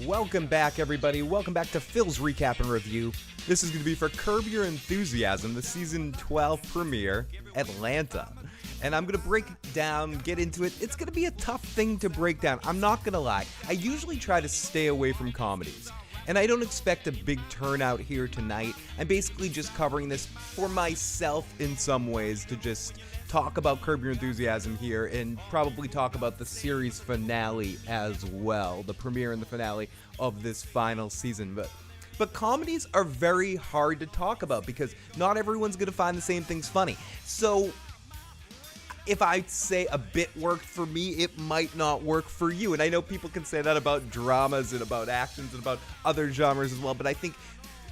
Welcome back, everybody. Welcome back to Phil's Recap and Review. This is going to be for Curb Your Enthusiasm, the Season 12 premiere, Atlanta. And I'm going to break it down, get into it. It's going to be a tough thing to break down. I'm not going to lie. I usually try to stay away from comedies. And I don't expect a big turnout here tonight. I'm basically just covering this for myself in some ways to just talk about Curb Your Enthusiasm here and probably talk about the series finale as well, the premiere and the finale of this final season. But comedies are very hard to talk about because not everyone's going to find the same things funny. So if I say a bit worked for me, it might not work for you. And I know people can say that about dramas and about actions and about other genres as well, but I think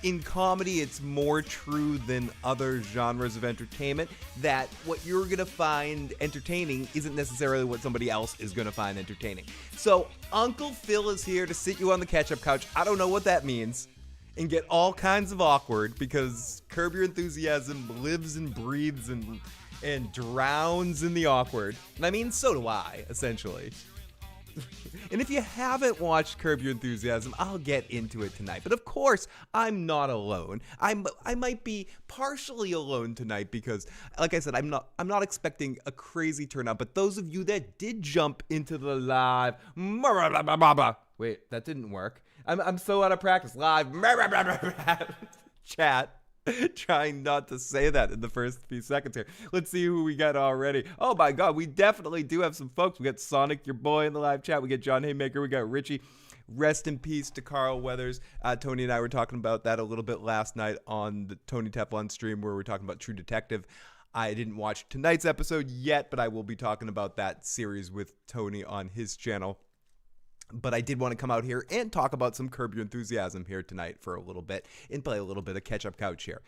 in comedy, it's more true than other genres of entertainment that what you're going to find entertaining isn't necessarily what somebody else is going to find entertaining. So Uncle Phil is here to sit you on the ketchup couch. I don't know what that means. And get all kinds of awkward because Curb Your Enthusiasm lives and breathes and drowns in the awkward. And I mean, so do I, essentially. And if you haven't watched Curb Your Enthusiasm, I'll get into it tonight. But of course, I'm not alone. I might be partially alone tonight because, like I said, I'm not expecting a crazy turnout. But those of you that did jump into the live, wait, that didn't work. I'm so out of practice. Live chat. Trying not to say that in the first few seconds here. Let's see who we got already. Oh my god, we definitely do have some folks. We got Sonic, your boy, in the live chat. We got John Haymaker. We got Richie. Rest in peace to Carl Weathers. Tony and I were talking about that a little bit last night on the Tony Teflon stream where we were talking about True Detective. I didn't watch tonight's episode yet, but I will be talking about that series with Tony on his channel. But I did want to come out here and talk about some Curb Your Enthusiasm here tonight for a little bit and play a little bit of catch-up couch here.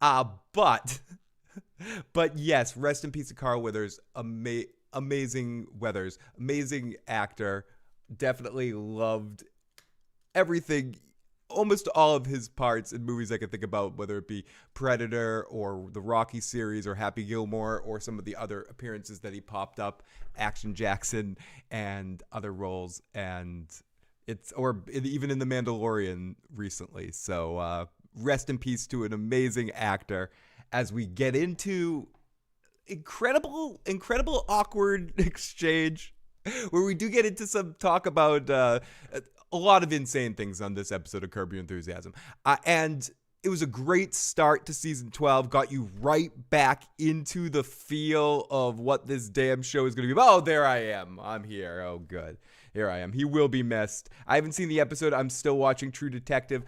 But yes, rest in peace to Carl Weathers. Amazing Weathers. Amazing actor. Definitely loved everything, almost all of his parts in movies I could think about, whether it be Predator or the Rocky series or Happy Gilmore or some of the other appearances that he popped up, Action Jackson and other roles, and even in The Mandalorian recently. So rest in peace to an amazing actor as we get into incredible awkward exchange where we do get into some talk about a lot of insane things on this episode of Curb Your Enthusiasm. And it was a great start to season 12. Got you right back into the feel of what this damn show is going to be. Oh, there I am. I'm here. Oh, good. Here I am. He will be missed. I haven't seen the episode. I'm still watching True Detective.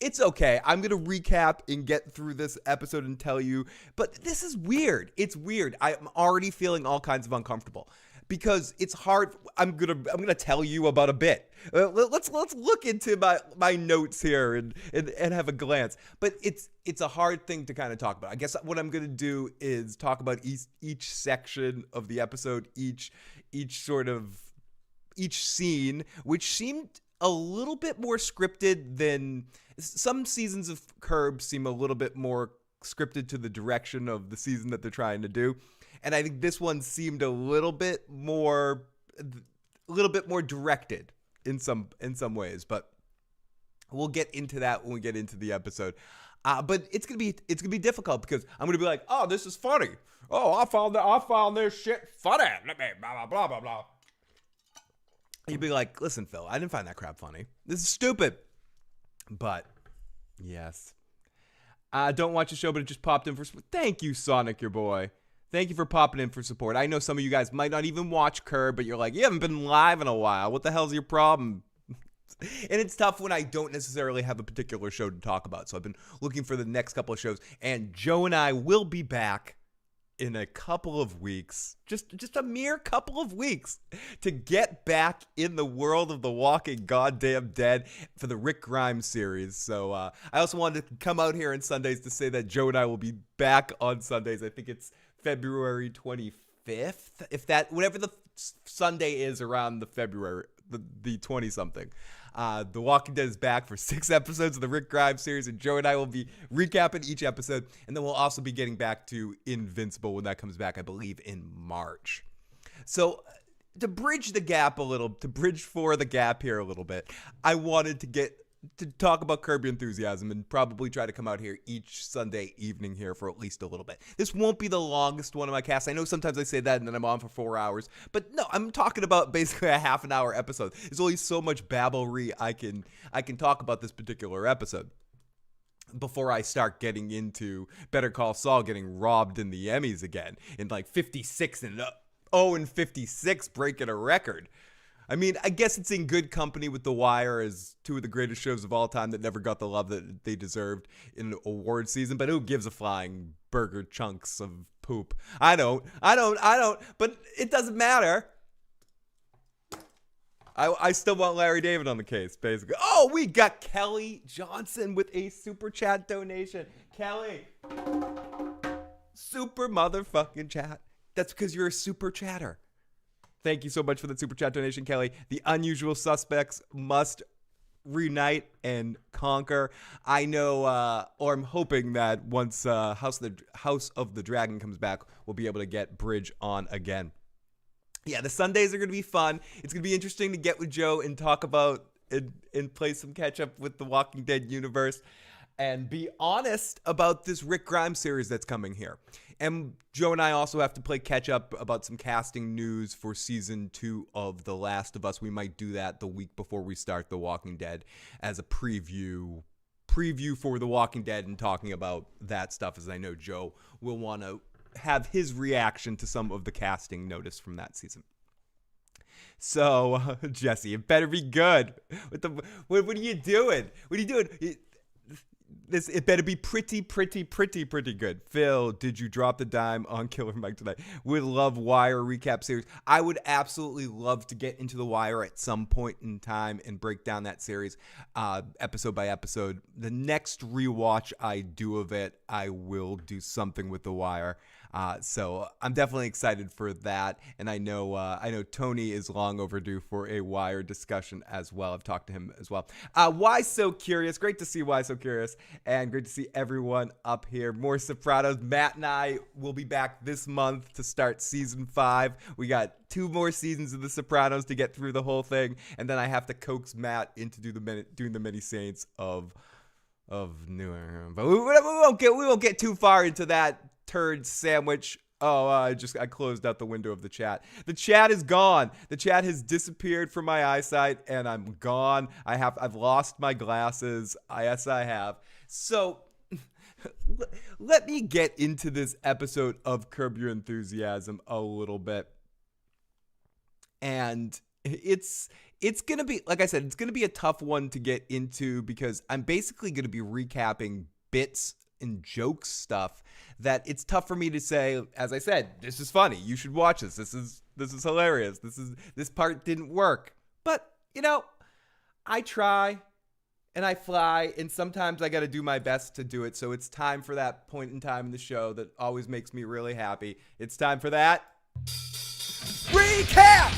It's okay. I'm going to recap and get through this episode and tell you. But this is weird. It's weird. I'm already feeling all kinds of uncomfortable. Because it's hard. I'm gonna tell you about a bit. Let's look into my notes here and have a glance. But it's a hard thing to kind of talk about. I guess what I'm gonna do is talk about each section of the episode, each scene, which seemed a little bit more scripted than some seasons of Curb seem a little bit more scripted to the direction of the season that they're trying to do. And I think this one seemed a little bit more directed in some ways, but we'll get into that when we get into the episode. But it's gonna be difficult because I'm gonna be like, oh, this is funny. Oh, I found this shit funny. Let me blah blah blah blah. You'd be like, listen, Phil, I didn't find that crap funny. This is stupid. But yes, don't watch the show, but it just popped in for. Thank you, Sonic, your boy. Thank you for popping in for support. I know some of you guys might not even watch Curb, but you're like, you haven't been live in a while. What the hell's your problem? And it's tough when I don't necessarily have a particular show to talk about. So I've been looking for the next couple of shows. And Joe and I will be back in a couple of weeks. Just a mere couple of weeks to get back in the world of The Walking Goddamn Dead for the Rick Grimes series. So I also wanted to come out here on Sundays to say that Joe and I will be back on Sundays. I think it's February 25th, whatever the Sunday is around the February, the 20-something. The Walking Dead is back for 6 episodes of the Rick Grimes series, and Joe and I will be recapping each episode, and then we'll also be getting back to Invincible when that comes back, I believe, in March. So to bridge the gap a little, to bridge for the gap here a little bit, I wanted to talk about Curb Your Enthusiasm and probably try to come out here each Sunday evening here for at least a little bit. This won't be the longest one of my casts. I know sometimes I say that and then I'm on for 4 hours, but no, I'm talking about basically a half an hour episode. There's only so much babblery I can talk about this particular episode before I start getting into Better Call Saul getting robbed in the Emmys again in like 56 and 56 breaking a record. I mean, I guess it's in good company with The Wire as two of the greatest shows of all time that never got the love that they deserved in award season. But who gives a flying burger chunks of poop? I don't. But it doesn't matter. I still want Larry David on the case, basically. Oh, we got Kelly Johnson with a super chat donation. Kelly, super motherfucking chat. That's because you're a super chatter. Thank you so much for that super chat donation, Kelly. The unusual suspects must reunite and conquer. I know, or I'm hoping that once House of the Dragon comes back, we'll be able to get Bridge on again. Yeah, the Sundays are going to be fun. It's going to be interesting to get with Joe and talk about and play some catch up with the Walking Dead universe and be honest about this Rick Grimes series that's coming here. And Joe and I also have to play catch up about some casting news for season 2 of The Last of Us. We might do that the week before we start The Walking Dead as a preview for The Walking Dead and talking about that stuff, as I know Joe will want to have his reaction to some of the casting notice from that season. So, Jesse, it better be good. What are you doing? What are you doing? It better be pretty good. Phil, did you drop the dime on Killer Mike tonight? Would love Wire recap series. I would absolutely love to get into the Wire at some point in time and break down that series episode by episode. The next rewatch I do of it, I will do something with the Wire. So I'm definitely excited for that, and I know Tony is long overdue for a Wire discussion as well. I've talked to him as well. Why So Curious? Great to see Why So Curious, and great to see everyone up here. More Sopranos. Matt and I will be back this month to start season 5. We got 2 more seasons of The Sopranos to get through the whole thing, and then I have to coax Matt into doing the many saints of New Era. But we won't get too far into that turd sandwich. I closed out the window of the chat. The chat is gone. The chat has disappeared from my eyesight, and I'm gone. I've lost my glasses. Yes, I have. So let me get into this episode of Curb Your Enthusiasm a little bit. And it's gonna be, like I said, it's gonna be a tough one to get into because I'm basically gonna be recapping bits and joke stuff that it's tough for me to say, as I said, this is funny, you should watch this, this is hilarious, this part didn't work. But I try and I fly, and sometimes I got to do my best to do it. So it's time for that point in time in the show that always makes me really happy. It's time for that recap.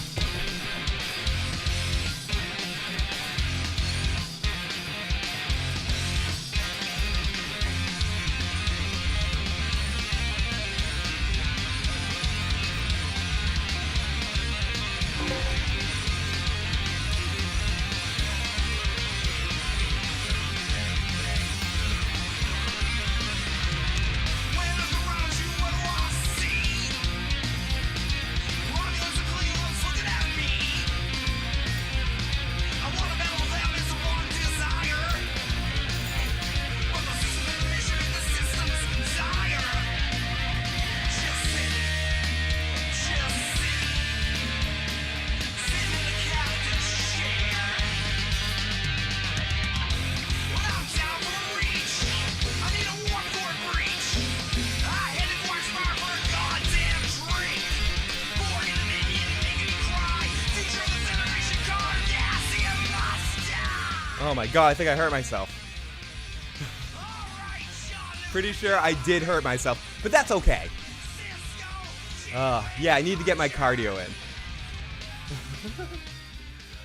Oh my god, I think I hurt myself. Pretty sure I did hurt myself, but that's okay. Yeah, I need to get my cardio in.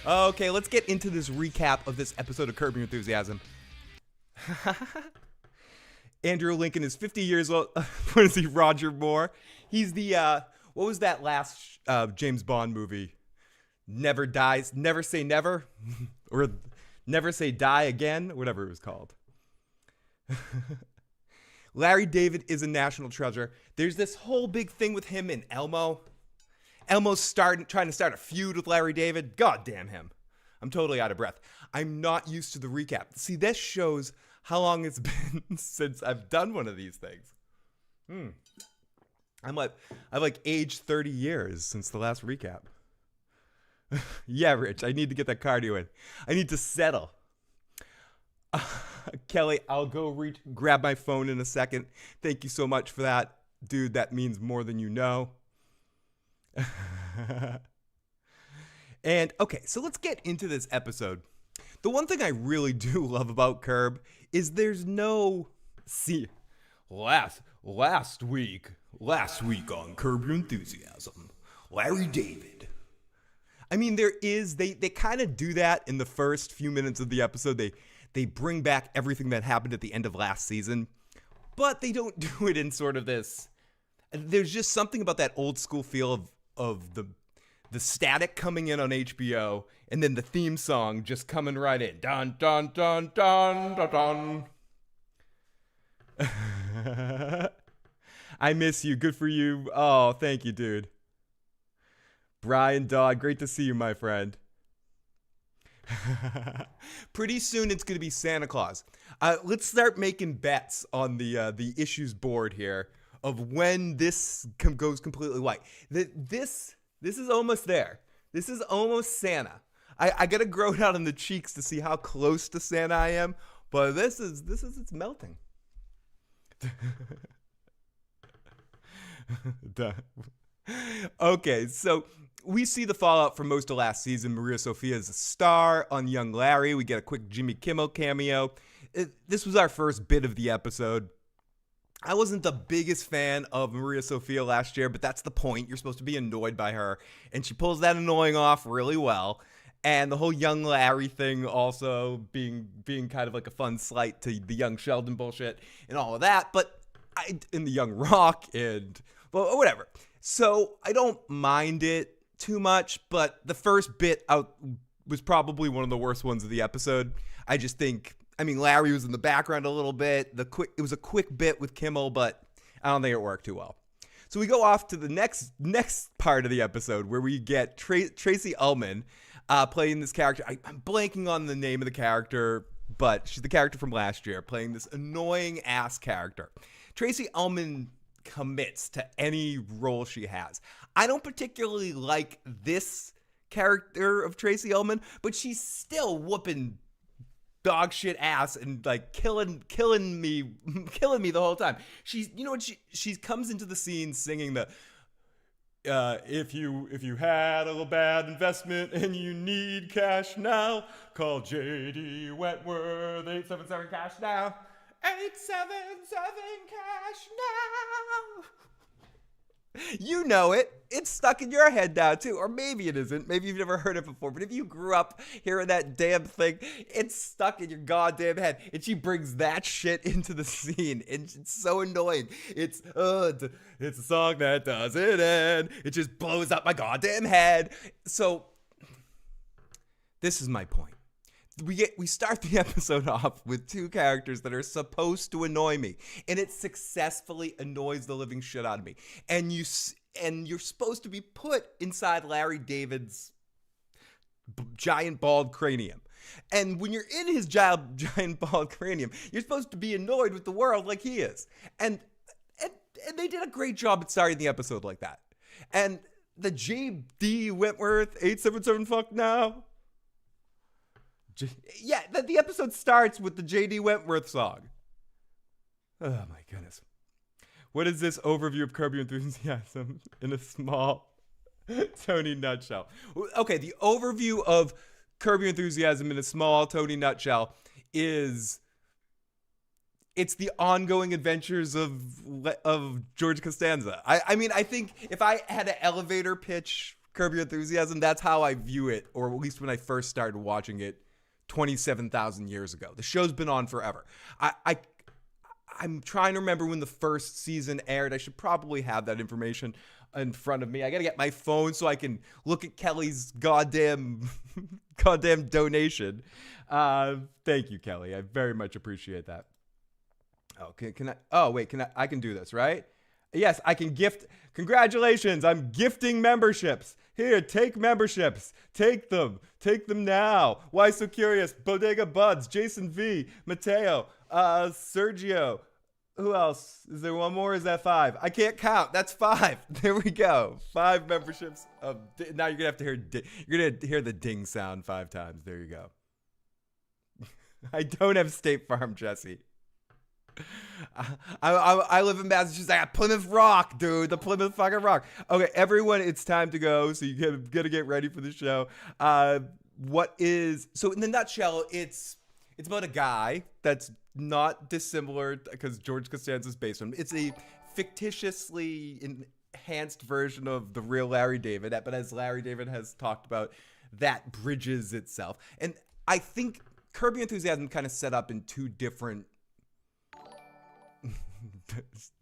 Okay, let's get into this recap of this episode of Curb Your Enthusiasm. Andrew Lincoln is 50 years old. What is he, Roger Moore? He's the, what was that last James Bond movie Never dies, never say never, or never say die again, whatever it was called. Larry David is a national treasure. There's this whole big thing with him and Elmo. Elmo's trying to start a feud with Larry David. God damn him. I'm totally out of breath. I'm not used to the recap. See, this shows how long it's been since I've done one of these things. I've like aged 30 years since the last recap. Yeah, Rich, I need to get that cardio in. I need to settle. Kelly, I'll go grab my phone in a second. Thank you so much for that. Dude, that means more than you know. And okay, so let's get into this episode. The one thing I really do love about Curb is there's no last week on Curb Your Enthusiasm, Larry David. I mean, they kind of do that in the first few minutes of the episode. They bring back everything that happened at the end of last season, but they don't do it in sort of this. There's just something about that old school feel of the static coming in on HBO, and then the theme song just coming right in. Dun, dun, dun, dun, dun, dun. I miss you. Good for you. Oh, thank you, dude. Brian Dodd, great to see you, my friend. Pretty soon it's going to be Santa Claus. Let's start making bets on the issues board here of when this goes completely white. This is almost there. This is almost Santa. I got to grow it out on the cheeks to see how close to Santa I am, but this is it's melting. Okay, so we see the fallout from most of last season. Maria Sophia is a star on Young Larry. We get a quick Jimmy Kimmel cameo. This was our first bit of the episode. I wasn't the biggest fan of Maria Sophia last year, but that's the point. You're supposed to be annoyed by her, and she pulls that annoying off really well. And the whole Young Larry thing also being kind of like a fun slight to the Young Sheldon bullshit and all of that. But in the Young Rock and, well, whatever. So I don't mind it too much, but the first bit out was probably one of the worst ones of the episode. I just think, I mean, Larry was in the background a little bit. It was a quick bit with Kimmel, but I don't think it worked too well. So we go off to the next part of the episode where we get Tracy Ullman playing this character. I'm blanking on the name of the character, but she's the character from last year, playing this annoying ass character. Tracy Ullman commits to any role she has. I don't particularly like this character of Tracy Ullman, but she's still whooping dog shit ass and like killing me the whole time. She's, you know what, she comes into the scene singing the if you had a bad investment and you need cash now, call JD Wentworth 877 cash now. 877 cash now. You know it. It's stuck in your head now too, or maybe it isn't. Maybe you've never heard it before, but if you grew up hearing that damn thing, it's stuck in your goddamn head. And she brings that shit into the scene, and it's so annoying. It's a song that doesn't end. It just blows up my goddamn head. So this is my point. We start the episode off with two characters that are supposed to annoy me, and it successfully annoys the living shit out of me. And you're supposed to be put inside Larry David's giant bald cranium. And when you're in his giant bald cranium, you're supposed to be annoyed with the world like he is. And they did a great job at starting the episode like that. And the J.D. Wentworth 877 fuck now. Yeah, the episode starts with the J.D. Wentworth song. Oh my goodness. What is this overview of Curb Your Enthusiasm in a small Tony nutshell? Okay, the overview of Curb Your Enthusiasm in a small Tony nutshell is it's the ongoing adventures of George Costanza. I mean, I think if I had an elevator pitch Curb Your Enthusiasm, that's how I view it, or at least when I first started watching it 27,000 years ago. The show's been on forever. I'm trying to remember when the first season aired. I should probably have that information in front of me. I gotta get my phone so I can look at Kelly's goddamn donation. Thank you, Kelly. I very much appreciate that. Oh, can I? Oh, wait, can I? I can do this, right? Yes, I can gift. Congratulations, I'm gifting memberships. Here, take memberships. Take them. Take them now. Why So Curious? Bodega Buds. Jason V. Mateo. Sergio. Who else? Is there one more? Is that 5? I can't count. That's 5. There we go. 5 memberships. Now you're gonna have to hear. You're gonna hear the ding sound 5 times. There you go. I don't have State Farm, Jesse. I live in Massachusetts. I got Plymouth Rock, dude. The Plymouth fucking Rock. Okay, everyone, it's time to go. So you gotta get ready for the show. So in the nutshell, it's about a guy that's not dissimilar because George Costanza's based on him. It's a fictitiously enhanced version of the real Larry David, but as Larry David has talked about, that bridges itself. And I think Curb Your Enthusiasm kind of set up in 2 different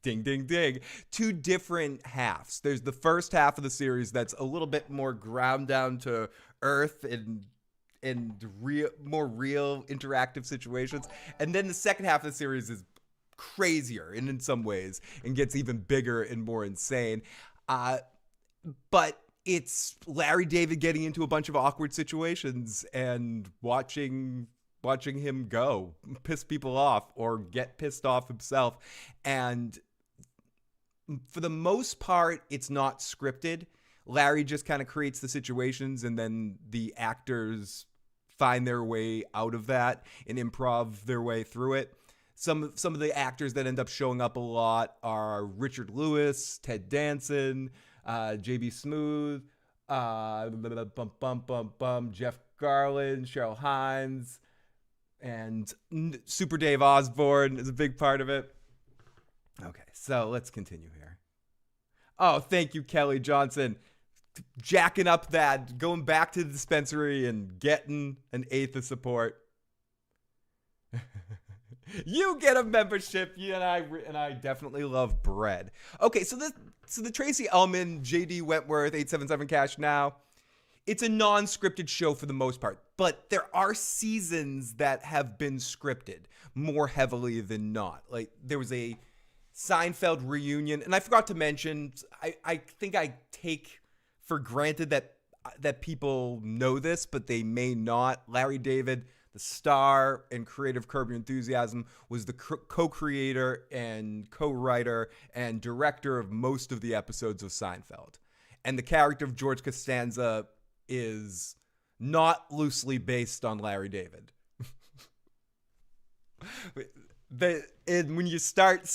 ding, ding, ding. 2 different halves. There's the first half of the series that's a little bit more ground down to earth and more real interactive situations. And then the second half of the series is crazier and in some ways and gets even bigger and more insane. But it's Larry David getting into a bunch of awkward situations and watching him go, piss people off or get pissed off himself. And for the most part, it's not scripted. Larry just kind of creates the situations and then the actors find their way out of that and improv their way through it. Some of the actors that end up showing up a lot are Richard Lewis, Ted Danson, JB Smoove, Jeff Garland, Cheryl Hines, and Super Dave Osborne is a big part of it. Okay, so let's continue here. Oh, thank you, Kelly Johnson. Jacking up that, going back to the dispensary and getting an 1/8 of support. You get a membership. You and I definitely love bread. Okay, so the Tracy Ullman, JD Wentworth, 877 Cash Now. It's a non-scripted show for the most part, but there are seasons that have been scripted more heavily than not. Like there was a Seinfeld reunion, and I forgot to mention, I think I take for granted that people know this, but they may not. Larry David, the star and creator of Curb Your Enthusiasm, was the co-creator and co-writer and director of most of the episodes of Seinfeld. And the character of George Costanza is not loosely based on Larry David. When you start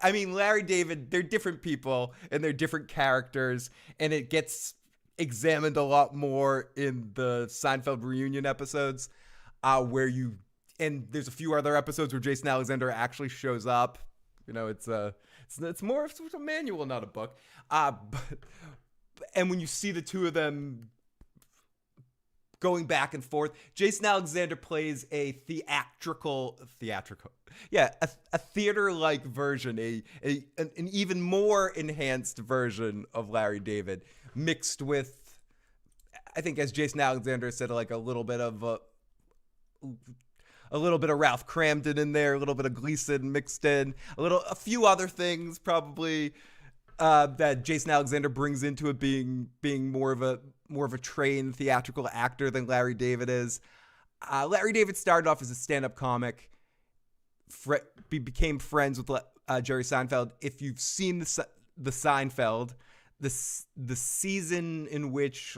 Larry David, they're different people and they're different characters, and it gets examined a lot more in the Seinfeld reunion episodes, and there's a few other episodes where Jason Alexander actually shows up. You know, it's more of a manual, not a book. And when you see the two of them going back and forth, Jason Alexander plays a a theater-like version, an even more enhanced version of Larry David, mixed with, I think, as Jason Alexander said, like a little bit of Ralph Cramden in there, a little bit of Gleason mixed in, a few other things probably that Jason Alexander brings into it, being more of a trained theatrical actor than Larry David is. Larry David started off as a stand-up comic, became friends with Jerry Seinfeld. If you've seen the Seinfeld, the season in which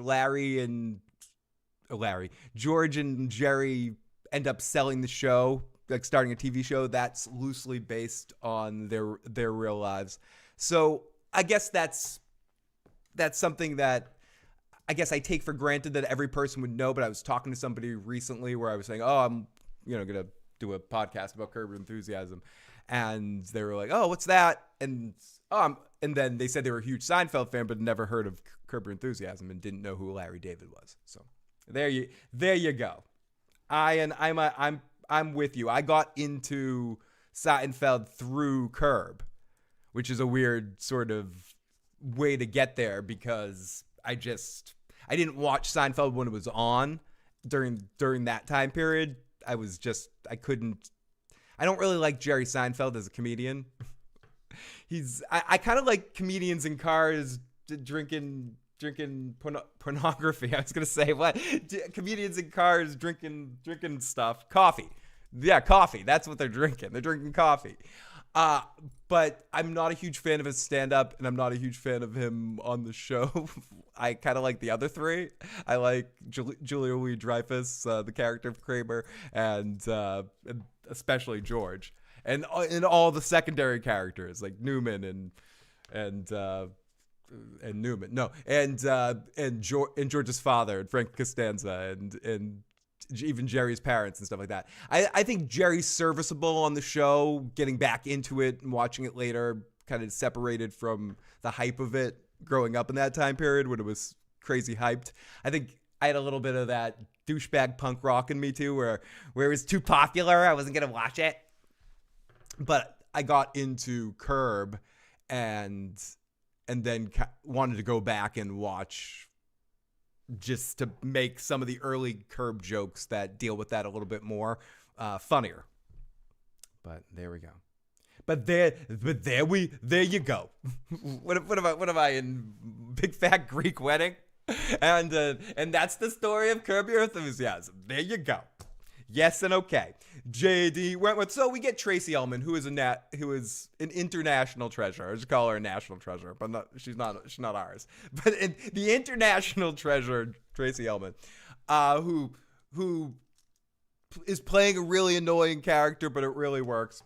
George and Jerry end up selling the show, like starting a TV show, that's loosely based on their real lives. So I guess that's something that I guess I take for granted that every person would know. But I was talking to somebody recently where I was saying, I'm gonna do a podcast about Curb Your Enthusiasm, and they were like, oh, what's that? And then they said they were a huge Seinfeld fan but never heard of Curb Your Enthusiasm and didn't know who Larry David was. So there you go. I'm with you. I got into Seinfeld through Curb, which is a weird sort of way to get there because I didn't watch Seinfeld when it was on during that time period. I don't really like Jerry Seinfeld as a comedian. I kind of like comedians in cars drinking pornography. I was gonna say what? Comedians in cars drinking stuff. Coffee. Yeah, coffee. That's what they're drinking. They're drinking coffee. But I'm not a huge fan of his stand-up, and I'm not a huge fan of him on the show. I kind of like the other three. I like Julia Louis-Dreyfus, the character of Kramer, and especially George, and all the secondary characters like Newman and Newman. No, and George's father, and Frank Costanza, and even Jerry's parents and stuff like that. I think Jerry's serviceable on the show, getting back into it and watching it later, kind of separated from the hype of it growing up in that time period when it was crazy hyped. I think I had a little bit of that douchebag punk rock in me too, where it was too popular, I wasn't going to watch it. But I got into Curb and then wanted to go back and watch just to make some of the early Curb jokes that deal with that a little bit more funnier. But there we go. But there you go. What am I in Big Fat Greek Wedding? And that's the story of Curb Your Enthusiasm. There you go. Yes and okay. JD Wentworth. So we get Tracy Ullman, who is an international treasure. I just call her a national treasure, but she's not ours. But the international treasure, Tracy Ullman, who is playing a really annoying character, but it really works.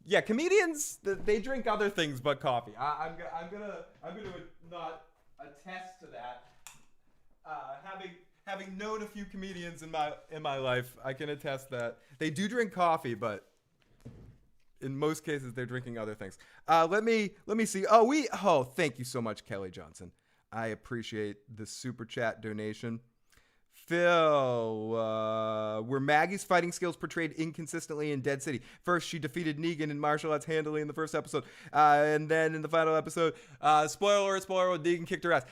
Yeah, comedians, they drink other things but coffee. I'm gonna not attest to that. Having known a few comedians in my life, I can attest that they do drink coffee, but in most cases they're drinking other things. Let me see. Thank you so much, Kelly Johnson. I appreciate the super chat donation. Phil, were Maggie's fighting skills portrayed inconsistently in Dead City? First, she defeated Negan in martial arts handily in the first episode, and then in the final episode, spoiler alert, Negan kicked her ass.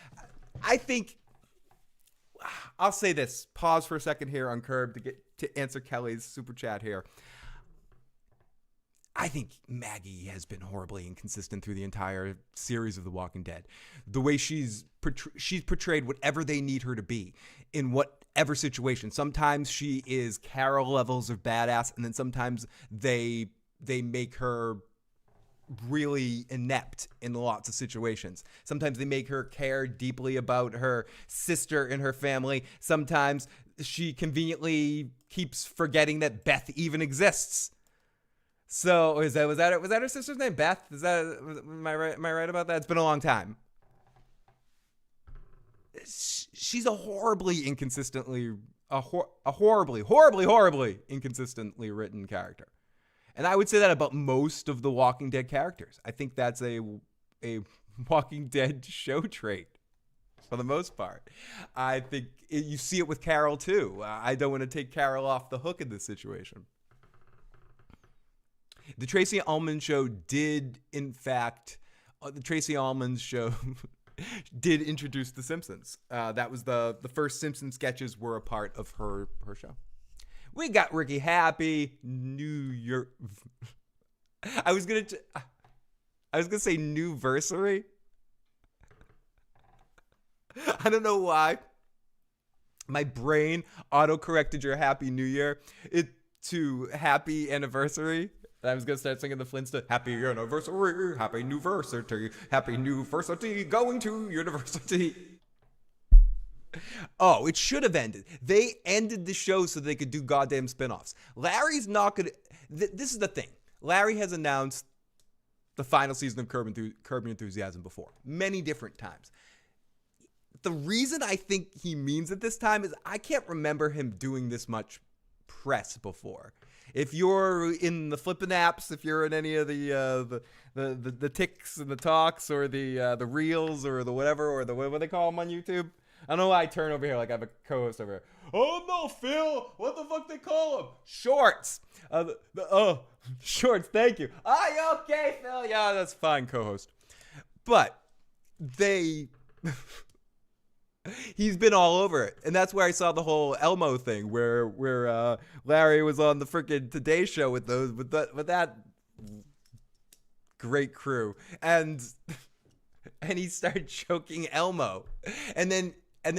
I think I'll say this. Pause for a second here on Curb to answer Kelly's super chat here. I think Maggie has been horribly inconsistent through the entire series of The Walking Dead. The way she's portrayed whatever they need her to be in whatever situation. Sometimes she is Carol levels of badass, and then sometimes they make her really inept in lots of situations. Sometimes they make her care deeply about her sister and her family. Sometimes she conveniently keeps forgetting that Beth even exists. So was that her sister's name, Beth? Am I right about that? It's been a long time. She's a horribly inconsistently inconsistently written character. And I would say that about most of the Walking Dead characters. I think that's a Walking Dead show trait for the most part. I think you see it with Carol too. I don't want to take Carol off the hook in this situation. The Tracy Ullman show did, in fact, did introduce The Simpsons. That was the first Simpsons sketches were a part of her show. We got Ricky Happy, New York. I was gonna say new versary. I don't know why. My brain auto-corrected your Happy New Year to Happy Anniversary. I was gonna start singing the Flintstones. Happy anniversary, happy new versity, going to university. Oh, it should have ended. They ended the show so they could do goddamn spinoffs. Larry's not gonna. This is the thing. Larry has announced the final season of Curb Your Enthusiasm before, many different times. The reason I think he means it this time is I can't remember him doing this much press before. If you're in the flipping apps, if you're in any of the ticks and the talks or the reels or the whatever or the what do they call them on YouTube, don't know why I turn over here like I have a co-host over here. Oh no, Phil! What the fuck they call them? Shorts. Shorts. Thank you. You okay, Phil? Yeah, that's fine, co-host. But they. He's been all over it, and that's where I saw the whole Elmo thing, where Larry was on the freaking Today Show with that great crew, and he started choking Elmo, and then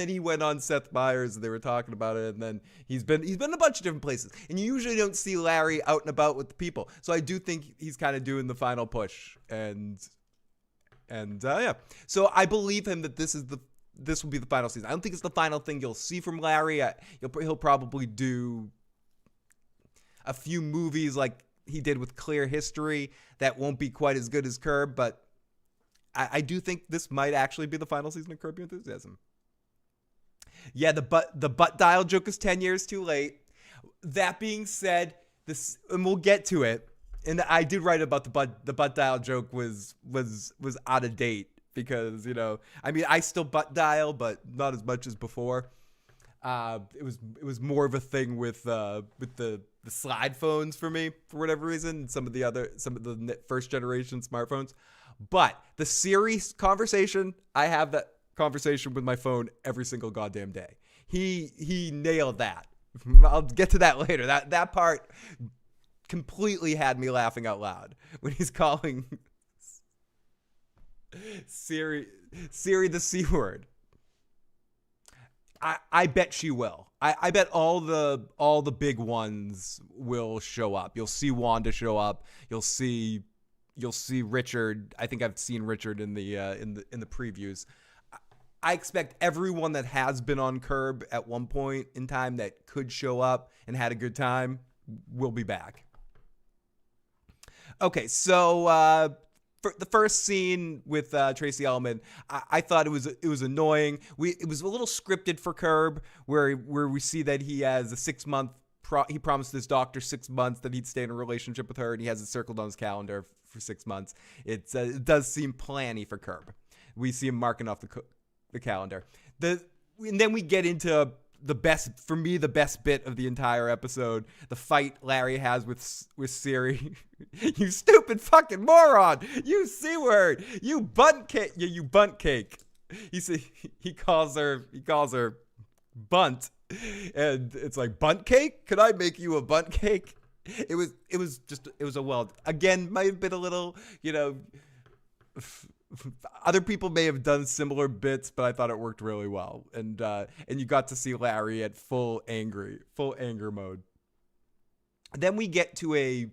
he went on Seth Meyers, and they were talking about it, and then he's been a bunch of different places, and you usually don't see Larry out and about with the people, so I do think he's kind of doing the final push, and yeah, so I believe him that this will be the final season. I don't think it's the final thing you'll see from Larry. He'll probably do a few movies like he did with Clear History that won't be quite as good as Curb, but I do think this might actually be the final season of Curb Your Enthusiasm. Yeah, the butt dial joke is 10 years too late. That being said, and we'll get to it. And I did write about the butt dial joke was out of date. Because, I mean, I still butt dial, but not as much as before. It was more of a thing with the slide phones for me, for whatever reason, some of the first generation smartphones. But the Siri conversation, I have that conversation with my phone every single goddamn day. He nailed that. I'll get to that later. That part completely had me laughing out loud when he's calling Siri the C word. I bet she will. I bet all the big ones will show up. You'll see Wanda show up. You'll see Richard. I think I've seen Richard in the previews. I expect everyone that has been on Curb at one point in time that could show up and had a good time will be back. Okay, so for the first scene with Tracy Ullman, I thought it was annoying. It was a little scripted for Curb, where we see that he has a 6-month. He promised his doctor 6 months that he'd stay in a relationship with her, and he has it circled on his calendar for 6 months. It does seem planny for Curb. We see him marking off the calendar. And then we get into the best bit of the entire episode, the fight Larry has with Siri. You stupid fucking moron! You C-word! You bunt cake! You bunt cake! He calls her bunt, and it's like, bunt cake? Could I make you a bunt cake? It was a well, again, might have been a little, other people may have done similar bits, but I thought it worked really well. And you got to see Larry at full anger mode. Then we get to a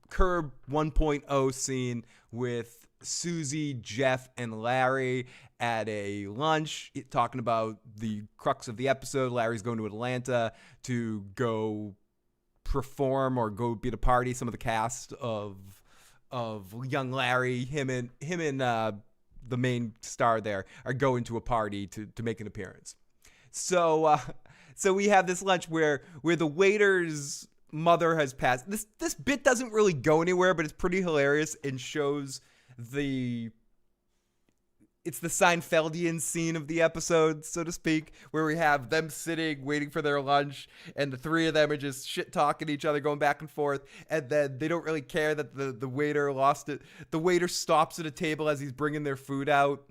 Curb 1.0 scene with Susie, Jeff, and Larry at a lunch talking about the crux of the episode. Larry's going to Atlanta to go perform or go be at a party. Some of the cast of young Larry, him and the main star there are going to a party to make an appearance. So we have this lunch where the waiter's mother has passed. This bit doesn't really go anywhere, but it's pretty hilarious and shows it's the Seinfeldian scene of the episode, so to speak, where we have them sitting, waiting for their lunch, and the three of them are just shit-talking each other, going back and forth, and then they don't really care that the waiter lost it. The waiter stops at a table as he's bringing their food out,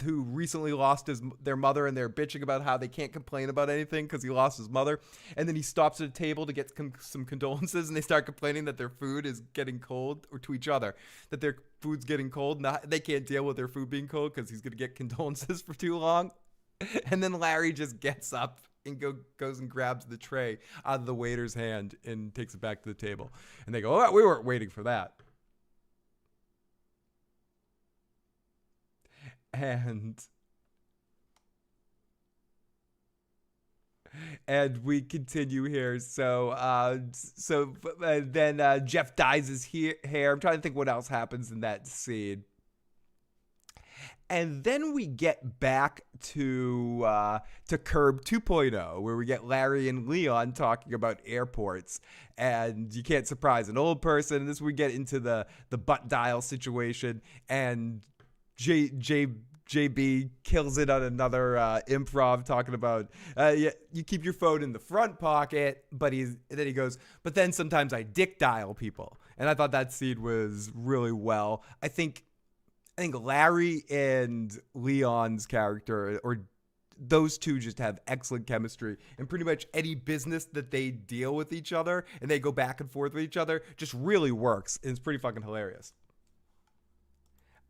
who recently lost their mother, and they're bitching about how they can't complain about anything because he lost his mother. And then he stops at a table to get some condolences, and they start complaining that their food is getting cold, or to each other, that their food's getting cold. They can't deal with their food being cold because he's going to get condolences for too long. And then Larry just gets up and goes and grabs the tray out of the waiter's hand and takes it back to the table. And they go, oh, we weren't waiting for that. And we continue here. So then Jeff dyes his hair. I'm trying to think what else happens in that scene. And then we get back to Curb 2.0, where we get Larry and Leon talking about airports. And you can't surprise an old person. And this we get into the butt dial situation. And Jay JB kills it on another improv talking about you keep your phone in the front pocket, but then he goes, but then sometimes I dick dial people. And I thought that scene was really well. I think Larry and Leon's character, or those two, just have excellent chemistry, and pretty much any business that they deal with each other and they go back and forth with each other just really works. And it's pretty fucking hilarious.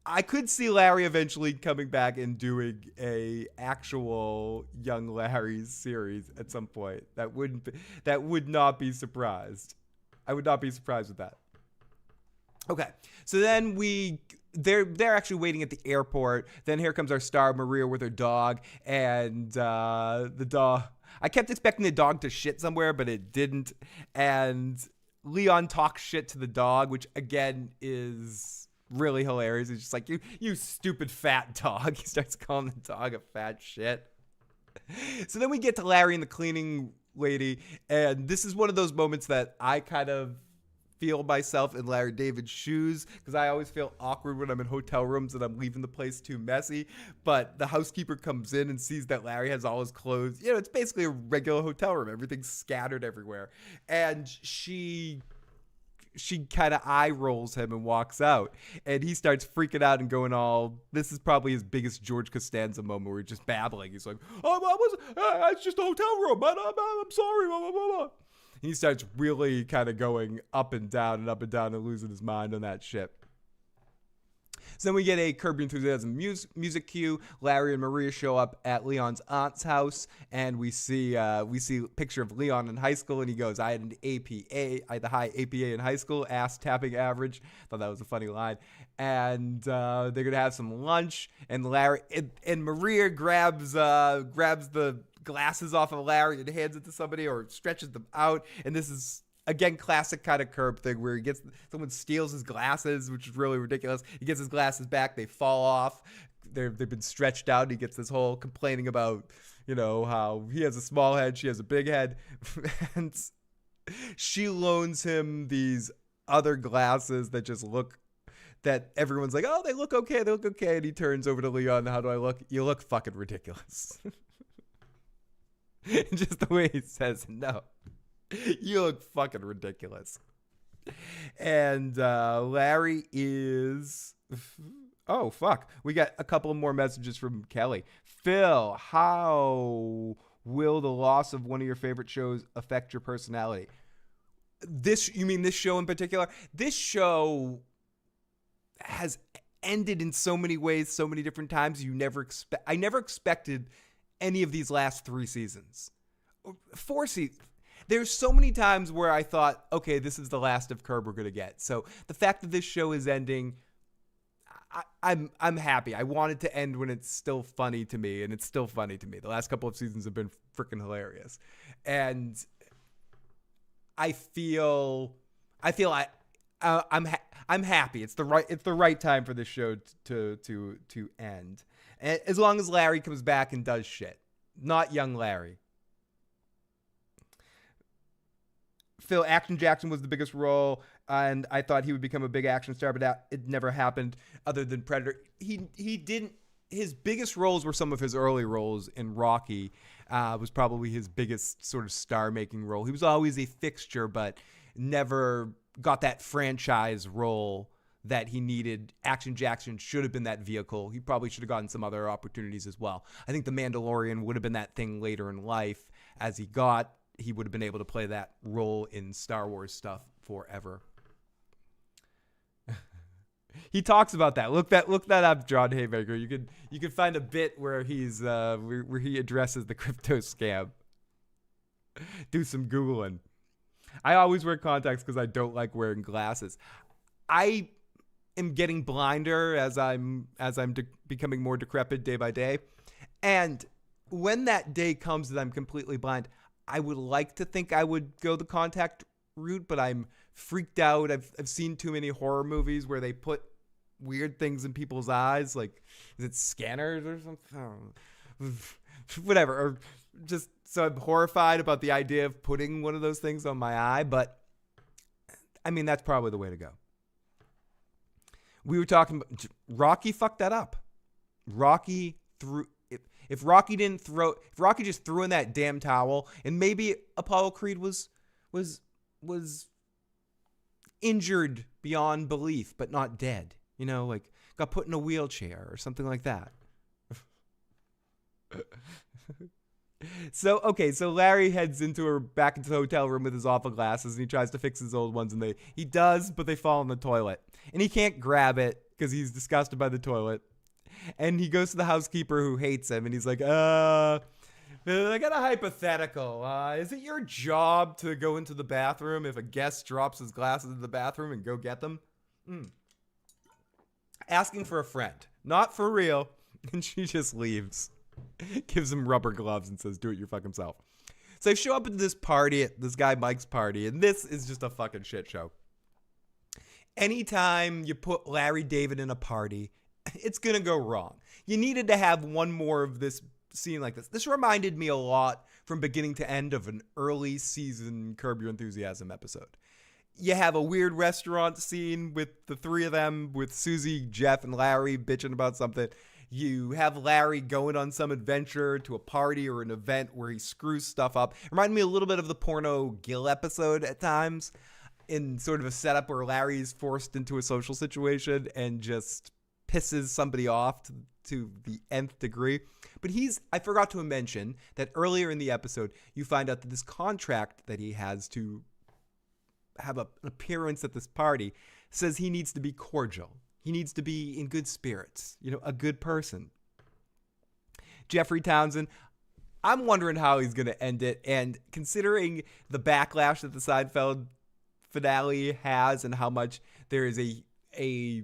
I could see Larry eventually coming back and doing a actual Young Larry's series at some point. That would not be surprised. I would not be surprised with that. Okay, so then they're actually waiting at the airport. Then here comes our star Maria with her dog, and the dog. I kept expecting the dog to shit somewhere, but it didn't. And Leon talks shit to the dog, which again is really hilarious. He's just like, you stupid fat dog. He starts calling the dog a fat shit. So then we get to Larry and the cleaning lady, and this is one of those moments that I kind of feel myself in Larry David's shoes, because I always feel awkward when I'm in hotel rooms and I'm leaving the place too messy. But the housekeeper comes in and sees that Larry has all his clothes. It's basically a regular hotel room. Everything's scattered everywhere. And she kind of eye rolls him and walks out. And he starts freaking out and going all, this is probably his biggest George Costanza moment where he's just babbling. He's like, it's just a hotel room. I'm sorry. Blah, blah, blah, blah. He starts really kind of going up and down and losing his mind on that shit. So then we get a Curb Your Enthusiasm music cue. Larry and Maria show up at Leon's aunt's house, and we see a picture of Leon in high school, and he goes, I had the high APA in high school, ass tapping average. Thought that was a funny line. And they're gonna have some lunch, and Larry and Maria grabs the glasses off of Larry and hands it to somebody or stretches them out. And this is, again, classic kind of Curb thing where someone steals his glasses, which is really ridiculous. He gets his glasses back, they fall off. They've been stretched out. He gets this whole complaining about, how he has a small head, she has a big head. And she loans him these other glasses that everyone's like, oh, they look okay. And he turns over to Leon, how do I look? You look fucking ridiculous. Just the way he says, no, you look fucking ridiculous. And Larry is, oh, fuck. We got a couple more messages from Kelly. Phil, how will the loss of one of your favorite shows affect your personality? You mean this show in particular? This show has ended in so many ways, so many different times. I never expected any of these last 3 seasons. 4 seasons. There's so many times where I thought, okay, this is the last of Curb we're going to get. So the fact that this show is ending, I'm happy. I want it to end when it's still funny to me, and it's still funny to me. The last couple of seasons have been freaking hilarious. And I'm happy. It's the right time for this show to end. As long as Larry comes back and does shit. Not young Larry. Phil, Action Jackson was the biggest role, and I thought he would become a big action star, but it never happened other than Predator. He didn't. His biggest roles were some of his early roles in Rocky. Was probably his biggest sort of star-making role. He was always a fixture, but never got that franchise role that he needed. Action Jackson should have been that vehicle. He probably should have gotten some other opportunities as well. I think The Mandalorian would have been that thing later in life. As he would have been able to play that role in Star Wars stuff forever. He talks about that. Look that up, John Haymaker. You could find a bit where where he addresses the crypto scam. Do some Googling. I always wear contacts because I don't like wearing glasses. I am getting blinder as I'm becoming more decrepit day by day. And when that day comes that I'm completely blind, I would like to think I would go the contact route, but I'm freaked out. I've seen too many horror movies where they put weird things in people's eyes, like, is it scanners or something? Whatever. Or just, so I'm horrified about the idea of putting one of those things on my eye, but I mean, that's probably the way to go. We were talking about Rocky fucked that up. Rocky threw if Rocky just threw in that damn towel, and maybe Apollo Creed was injured beyond belief but not dead, like got put in a wheelchair or something like that. So Larry heads back into the hotel room with his awful glasses, and he tries to fix his old ones, and he does, but they fall in the toilet, and he can't grab it because he's disgusted by the toilet. And he goes to the housekeeper who hates him, and he's like, I got a hypothetical. Is it your job to go into the bathroom if a guest drops his glasses in the bathroom and go get them? Asking for a friend. Not for real. And she just leaves. Gives him rubber gloves and says, do it your fucking self. So they show up at this party, at this guy Mike's party, and this is just a fucking shit show. Anytime you put Larry David in a party, it's going to go wrong. You needed to have one more of this scene like this. This reminded me a lot from beginning to end of an early season Curb Your Enthusiasm episode. You have a weird restaurant scene with the three of them, with Susie, Jeff, and Larry bitching about something. You have Larry going on some adventure to a party or an event where he screws stuff up. It reminded me a little bit of the porno Gil episode at times, in sort of a setup where Larry's forced into a social situation and just pisses somebody off to the nth degree. But I forgot to mention that earlier in the episode, you find out that this contract that he has to have an appearance at this party says he needs to be cordial. He needs to be in good spirits, a good person. Jeffrey Townsend, I'm wondering how he's going to end it. And considering the backlash that the Seinfeld finale has and how much there is a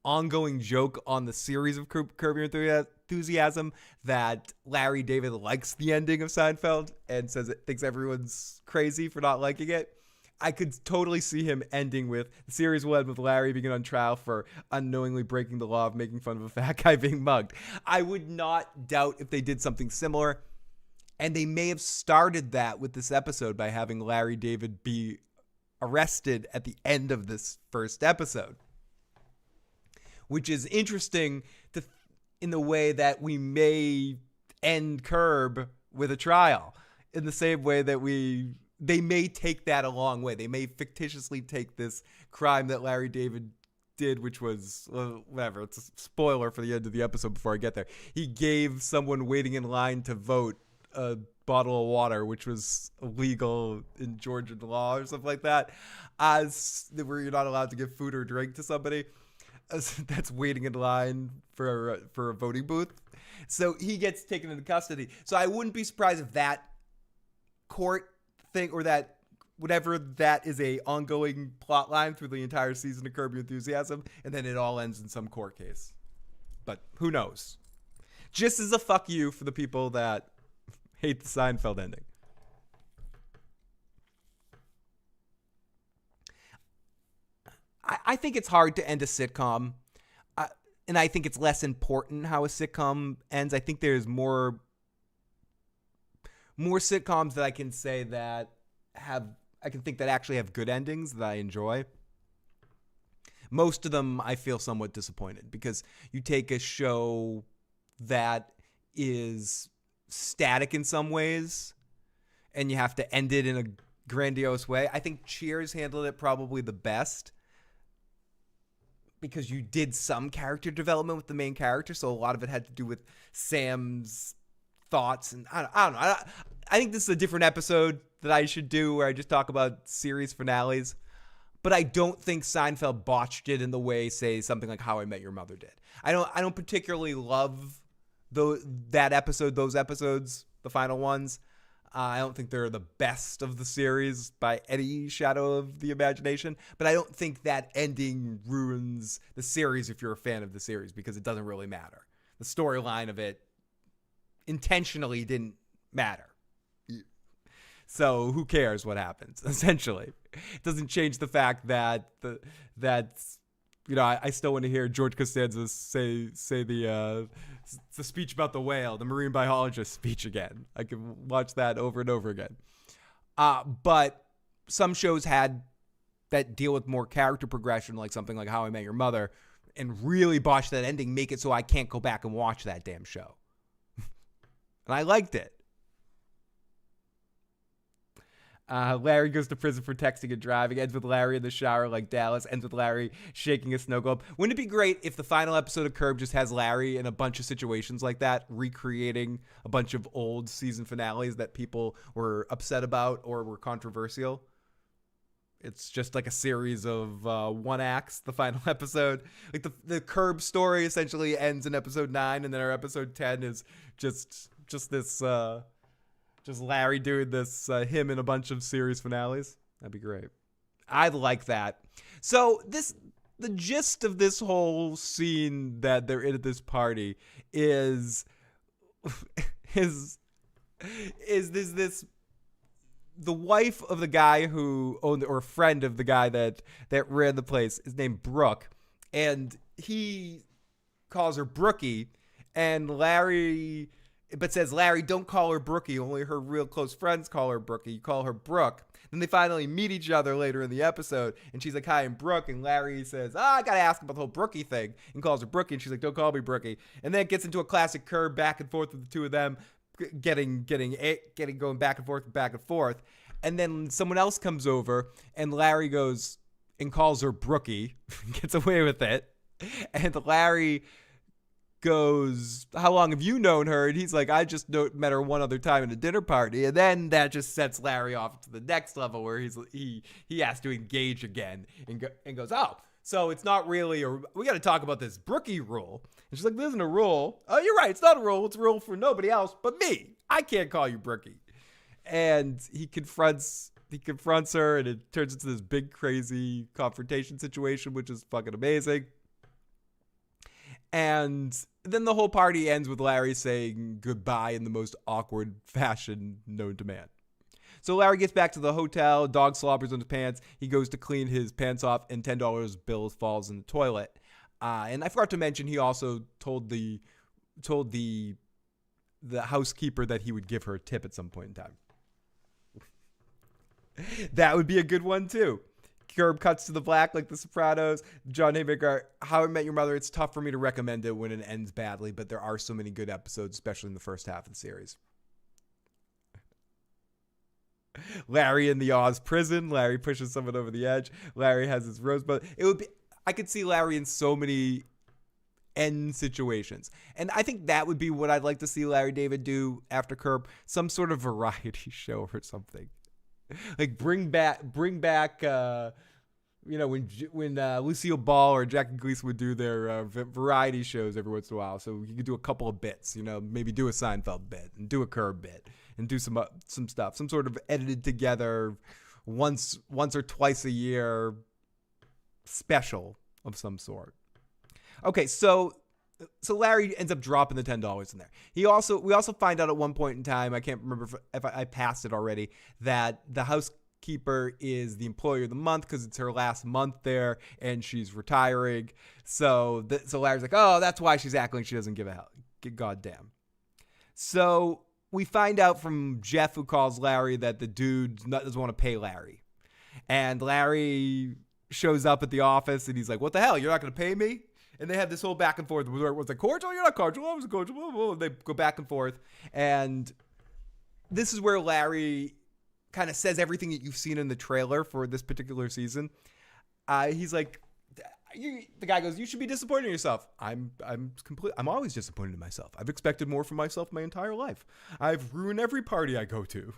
ongoing joke on the series of Curb Your Enthusiasm that Larry David likes the ending of Seinfeld and thinks everyone's crazy for not liking it, I could totally see him ending with the series will end with Larry being on trial for unknowingly breaking the law of making fun of a fat guy being mugged. I would not doubt if they did something similar, and they may have started that with this episode by having Larry David be arrested at the end of this first episode, which is interesting in the way that we may end Curb with a trial, in the same way that they may take that a long way. They may fictitiously take this crime that Larry David did, which was, whatever, it's a spoiler for the end of the episode before I get there. He gave someone waiting in line to vote a bottle of water, which was illegal in Georgian law or something like that, where you're not allowed to give food or drink to somebody that's waiting in line for a voting booth. So he gets taken into custody. So I wouldn't be surprised if that court thing, or that whatever that is, a ongoing plot line through the entire season of Curb Your Enthusiasm, and then it all ends in some court case. But who knows? Just as a fuck you for the people that hate the Seinfeld ending. I think it's hard to end a sitcom, and I think it's less important how a sitcom ends. I think there's more sitcoms that I can say that actually have good endings that I enjoy. Most of them I feel somewhat disappointed, because you take a show that is static in some ways and you have to end it in a grandiose way. I think Cheers handled it probably the best, because you did some character development with the main character, so a lot of it had to do with Sam's thoughts, and I don't know. I think this is a different episode that I should do, where I just talk about series finales. But I don't think Seinfeld botched it in the way, say, something like How I Met Your Mother did. I don't particularly love those episodes, the final ones. I don't think they're the best of the series by any shadow of the imagination. But I don't think that ending ruins the series if you're a fan of the series, because it doesn't really matter. The storyline of it intentionally didn't matter. So who cares what happens, essentially? It doesn't change the fact that I still want to hear George Costanza say the speech about the whale, the marine biologist speech again. I can watch that over and over again. But some shows had that deal with more character progression, like something like How I Met Your Mother, and really botch that ending, make it so I can't go back and watch that damn show. And I liked it. Larry goes to prison for texting and driving. Ends with Larry in the shower like Dallas. Ends with Larry shaking a snow globe. Wouldn't it be great if the final episode of Curb just has Larry in a bunch of situations like that, recreating a bunch of old season finales that people were upset about or were controversial? It's just like a series of one acts, the final episode. Like the Curb story essentially ends in episode 9, and then our episode 10 is just this... just Larry doing this, him in a bunch of series finales. That'd be great. I'd like that. So the gist of this whole scene that they're in at this party is the wife of the guy who owned, or friend of the guy that ran the place, is named Brooke, and he calls her Brookie, and Larry... but says, Larry, don't call her Brookie. Only her real close friends call her Brookie. You call her Brooke. Then they finally meet each other later in the episode. And she's like, hi, I'm Brooke. And Larry says, I got to ask about the whole Brookie thing. And calls her Brookie. And she's like, don't call me Brookie. And then it gets into a classic Curb back and forth with the two of them, getting going back and forth. And then someone else comes over. And Larry goes and calls her Brookie. Gets away with it. And Larry goes, how long have you known her? And he's like, I just met her one other time at a dinner party. And then that just sets Larry off to the next level where he has to engage again and goes, oh, so it's not really we got to talk about this Brookie rule. And she's like, there isn't a rule. Oh, you're right, it's not a rule. It's a rule for nobody else but me. I can't call you Brookie. And he confronts her, and it turns into this big crazy confrontation situation, which is fucking amazing. And then the whole party ends with Larry saying goodbye in the most awkward fashion known to man. So Larry gets back to the hotel, dog slobbers on his pants. He goes to clean his pants off, and $10 bill falls in the toilet. And I forgot to mention, he also told the housekeeper that he would give her a tip at some point in time. That would be a good one too. Curb cuts to the black like The Sopranos. John Haymaker, How I Met Your Mother. It's tough for me to recommend it when it ends badly, but there are so many good episodes, especially in the first half of the series. Larry in the Oz prison. Larry pushes someone over the edge. Larry has his rosebud. I could see Larry in so many end situations. And I think that would be what I'd like to see Larry David do after Curb. Some sort of variety show or something. Like bring back when Lucille Ball or Jackie Gleason would do their variety shows every once in a while. So you could do a couple of bits, maybe do a Seinfeld bit and do a Curb bit and do some stuff, some sort of edited together once or twice a year special of some sort. Okay, so Larry ends up dropping the $10 in there. We also find out at one point in time, I can't remember if I passed it already, that the housekeeper is the employee of the month because it's her last month there and she's retiring. So Larry's like, oh, that's why she's acting like she doesn't give a hell. Goddamn. So we find out from Jeff, who calls Larry, that the dude doesn't want to pay Larry. And Larry shows up at the office and he's like, what the hell? You're not going to pay me? And they have this whole back and forth. Was it cordial? You're not cordial. I was cordial. They go back and forth. And this is where Larry kind of says everything that you've seen in the trailer for this particular season. He's like, the guy goes, you should be disappointed in yourself. I'm always disappointed in myself. I've expected more from myself my entire life. I've ruined every party I go to.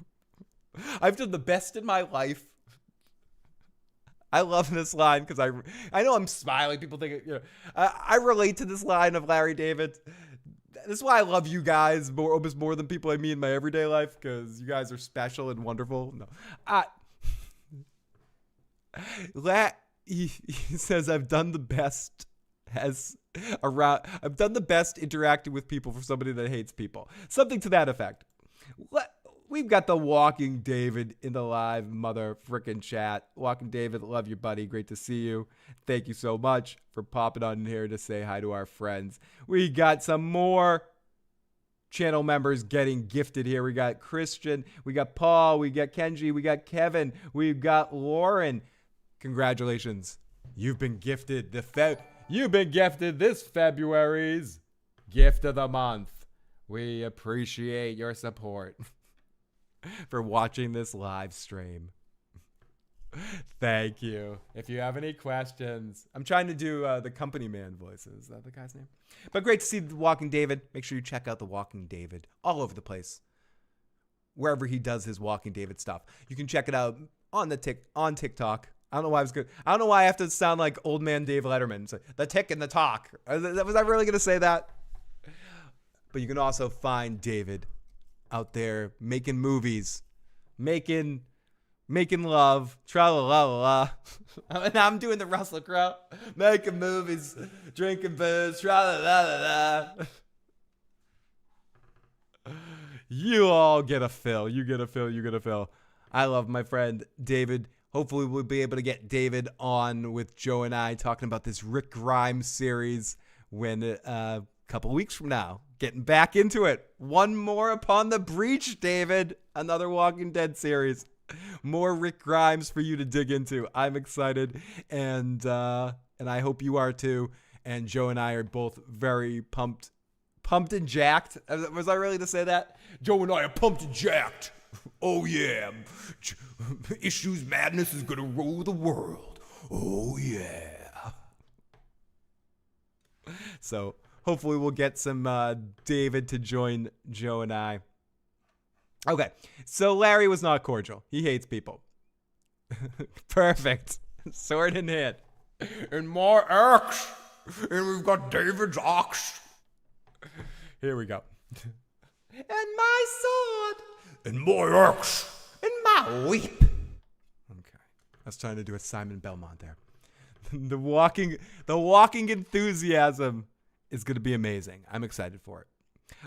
I've done the best in my life. I love this line because I know I'm smiling. People think, I relate to this line of Larry David. This is why I love you guys almost more than people I meet in my everyday life, because you guys are special and wonderful. No, he says, I've done the best interacting with people for somebody that hates people. Something to that effect. We've got the Walking David in the live mother frickin' chat. Walking David, love you, buddy. Great to see you. Thank you so much for popping on here to say hi to our friends. We got some more channel members getting gifted here. We got Christian, we got Paul, we got Kenji, we got Kevin, we've got Lauren. Congratulations. You've been gifted the You've been gifted this February's Gift of the Month. We appreciate your support for watching this live stream. Thank you. If you have any questions, I'm trying to do the company man voices. Is that the guy's name? But great to see The Walking David. Make sure you check out The Walking David all over the place, wherever he does his Walking David stuff. You can check it out on TikTok. I don't know why I was good. I don't know why I have to sound like old man Dave Letterman. It's like, the tick and the talk. Was I really going to say that? But you can also find David out there making movies, making love, tra-la-la-la-la. And I'm doing the Russell Crowe. Making movies, drinking booze, tra-la-la-la-la. You all get a fill. You get a fill. You get a fill. I love my friend David. Hopefully we'll be able to get David on with Joe and I talking about this Rick Grimes series when a couple weeks from now. Getting back into it. One more upon the breach, David. Another Walking Dead series. More Rick Grimes for you to dig into. I'm excited, and I hope you are too. And Joe and I are both very pumped and jacked. Was I really to say that? Joe and I are pumped and jacked. Oh yeah, Issues Madness is gonna rule the world. Oh yeah. So hopefully we'll get some David to join Joe and I. Okay, so Larry was not cordial. He hates people. Perfect. Sword in hand. And more axe. And we've got David's ox. Here we go. And my sword. And my axe. And my whip. Okay. I was trying to do a Simon Belmont there. The walking enthusiasm is going to be amazing. I'm excited for it.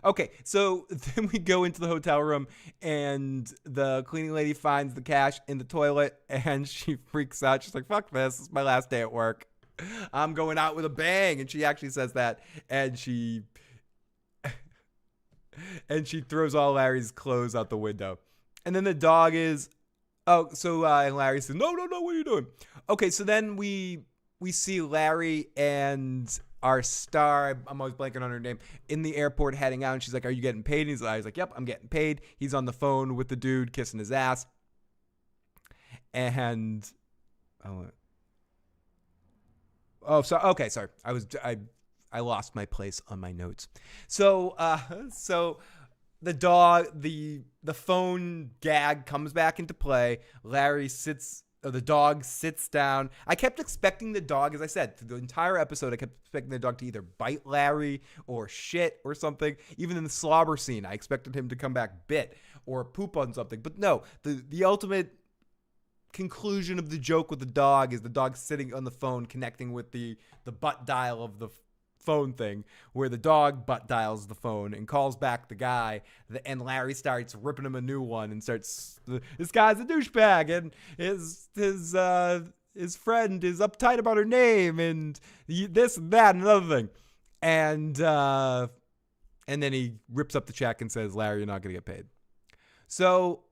Okay, so then we go into the hotel room, and the cleaning lady finds the cash in the toilet, and she freaks out. She's like, fuck this. It's my last day at work. I'm going out with a bang. And she actually says that, and she throws all Larry's clothes out the window. And then the dog is, and Larry says, no, what are you doing? Okay, so then we see Larry and our star, I'm always blanking on her name, in the airport heading out. And she's like, are you getting paid? And he's like, yep, I'm getting paid. He's on the phone with the dude kissing his ass. And, sorry. I lost my place on my notes. So the dog, the phone gag comes back into play. The dog sits down. I kept expecting the dog, as I said, through the entire episode, I kept expecting the dog to either bite Larry or shit or something. Even in the slobber scene, I expected him to come back bit or poop on something. But no, the ultimate conclusion of the joke with the dog is the dog sitting on the phone connecting with the butt dial of the phone thing, where the dog butt dials the phone and calls back the guy, and Larry starts ripping him a new one and starts, this guy's a douchebag, and his friend is uptight about her name, and this and that and another thing, and then he rips up the check and says, Larry, you're not gonna get paid. So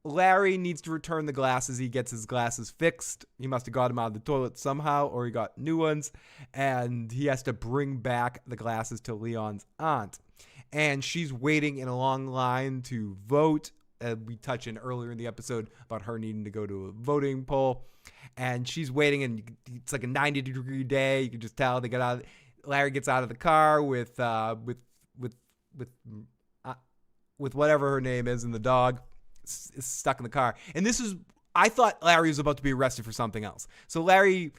Larry needs to return the glasses. He gets his glasses fixed. He must have got them out of the toilet somehow, or he got new ones. And he has to bring back the glasses to Leon's aunt. And she's waiting in a long line to vote. We touched in earlier in the episode about her needing to go to a voting poll. And she's waiting, and it's like a 90-degree day. You can just tell they get out. Larry gets out of the car with whatever her name is, and the dog is stuck in the car. And I thought Larry was about to be arrested for something else. So Larry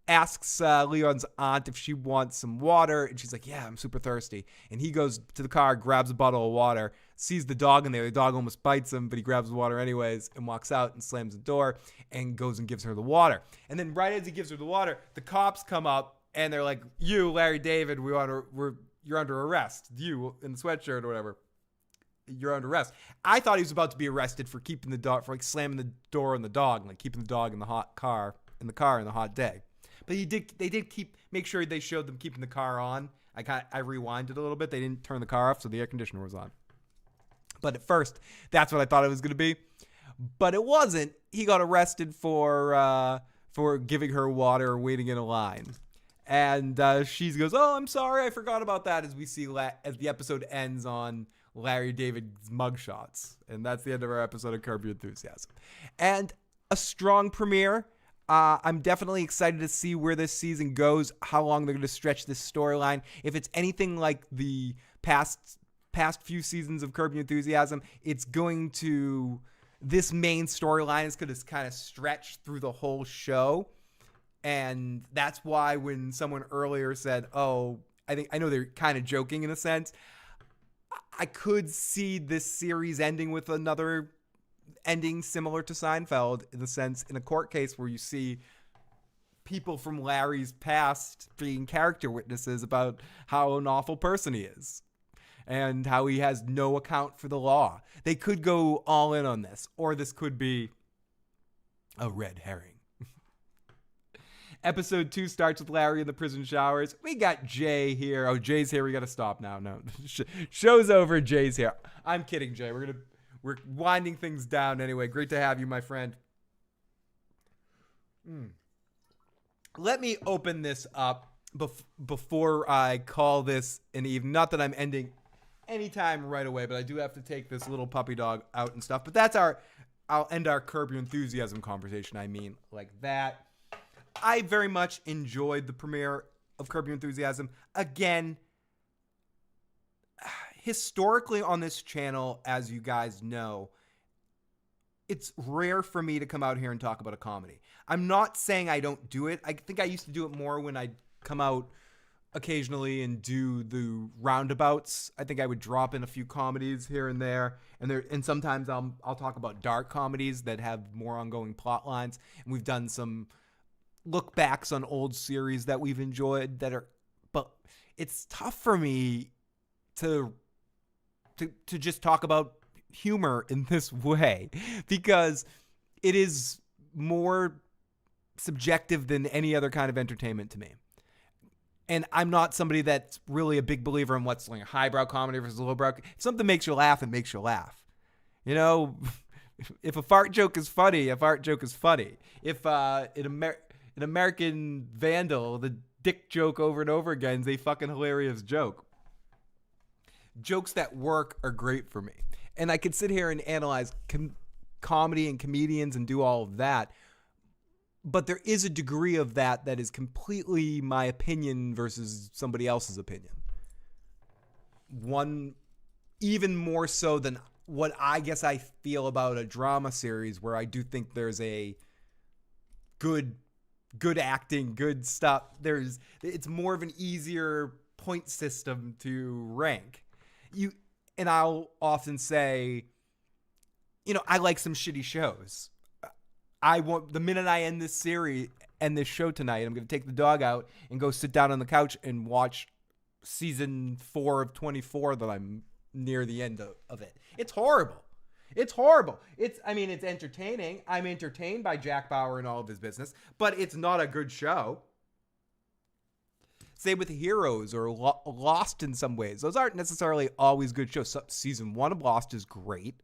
asks Leon's aunt if she wants some water, and she's like, yeah, I'm super thirsty. And he goes to the car, grabs a bottle of water, sees the dog in there. The dog almost bites him, but he grabs the water anyways and walks out and slams the door and goes and gives her the water. And then right as he gives her the water, the cops come up and they're like, you, Larry David, you're under arrest. You in the sweatshirt or whatever. You're under arrest. I thought he was about to be arrested for keeping the dog, for like slamming the door on the dog, and like keeping the dog in the car in the hot day. But they did make sure they showed them keeping the car on. I rewinded a little bit. They didn't turn the car off, so the air conditioner was on. But at first, that's what I thought it was going to be. But it wasn't. He got arrested for giving her water or waiting in a line. And she goes, "Oh, I'm sorry, I forgot about that." As we see, as the episode ends on Larry David's mugshots, and that's the end of our episode of Curb Your Enthusiasm. And a strong premiere. I'm definitely excited to see where this season goes, how long they're going to stretch this storyline. If it's anything like the past few seasons of Curb Your Enthusiasm, this main storyline is going to kind of stretch through the whole show. And that's why when someone earlier said, "Oh, I know they're kind of joking in a sense," I could see this series ending with another ending similar to Seinfeld, in the sense, in a court case where you see people from Larry's past being character witnesses about how an awful person he is and how he has no account for the law. They could go all in on this, or this could be a red herring. Episode 2 starts with Larry in the prison showers. We got Jay here. Oh, Jay's here. We got to stop now. No, show's over. Jay's here. I'm kidding, Jay. We're winding things down anyway. Great to have you, my friend. Let me open this up before I call this an evening. Not that I'm ending anytime right away, but I do have to take this little puppy dog out and stuff. But I'll end our Curb Your Enthusiasm conversation. I mean, like that. I very much enjoyed the premiere of Curb Your Enthusiasm. Again, historically on this channel, as you guys know, it's rare for me to come out here and talk about a comedy. I'm not saying I don't do it. I think I used to do it more when I'd come out occasionally and do the roundabouts. I think I would drop in a few comedies here and there. And sometimes I'll talk about dark comedies that have more ongoing plot lines. And we've done some look backs on old series that we've enjoyed but it's tough for me to just talk about humor in this way, because it is more subjective than any other kind of entertainment to me. And I'm not somebody that's really a big believer in what's like highbrow comedy versus lowbrow. If something makes you laugh, it makes you laugh. You know, if a fart joke is funny, a fart joke is funny. If an American Vandal, the dick joke over and over again is a fucking hilarious joke. Jokes that work are great for me. And I could sit here and analyze comedy and comedians and do all of that. But there is a degree of that is completely my opinion versus somebody else's opinion. One, even more so than what I guess I feel about a drama series, where I do think there's a good acting, good stuff. It's more of an easier point system to rank. And I'll often say, I like some shitty shows. The minute I end this series and this show tonight, I'm going to take the dog out and go sit down on the couch and watch season 4 of 24 that I'm near the end of it. It's horrible. It's horrible. It's entertaining. I'm entertained by Jack Bauer and all of his business, but it's not a good show. Same with Heroes or Lost in some ways. Those aren't necessarily always good shows. Season 1 of Lost is great,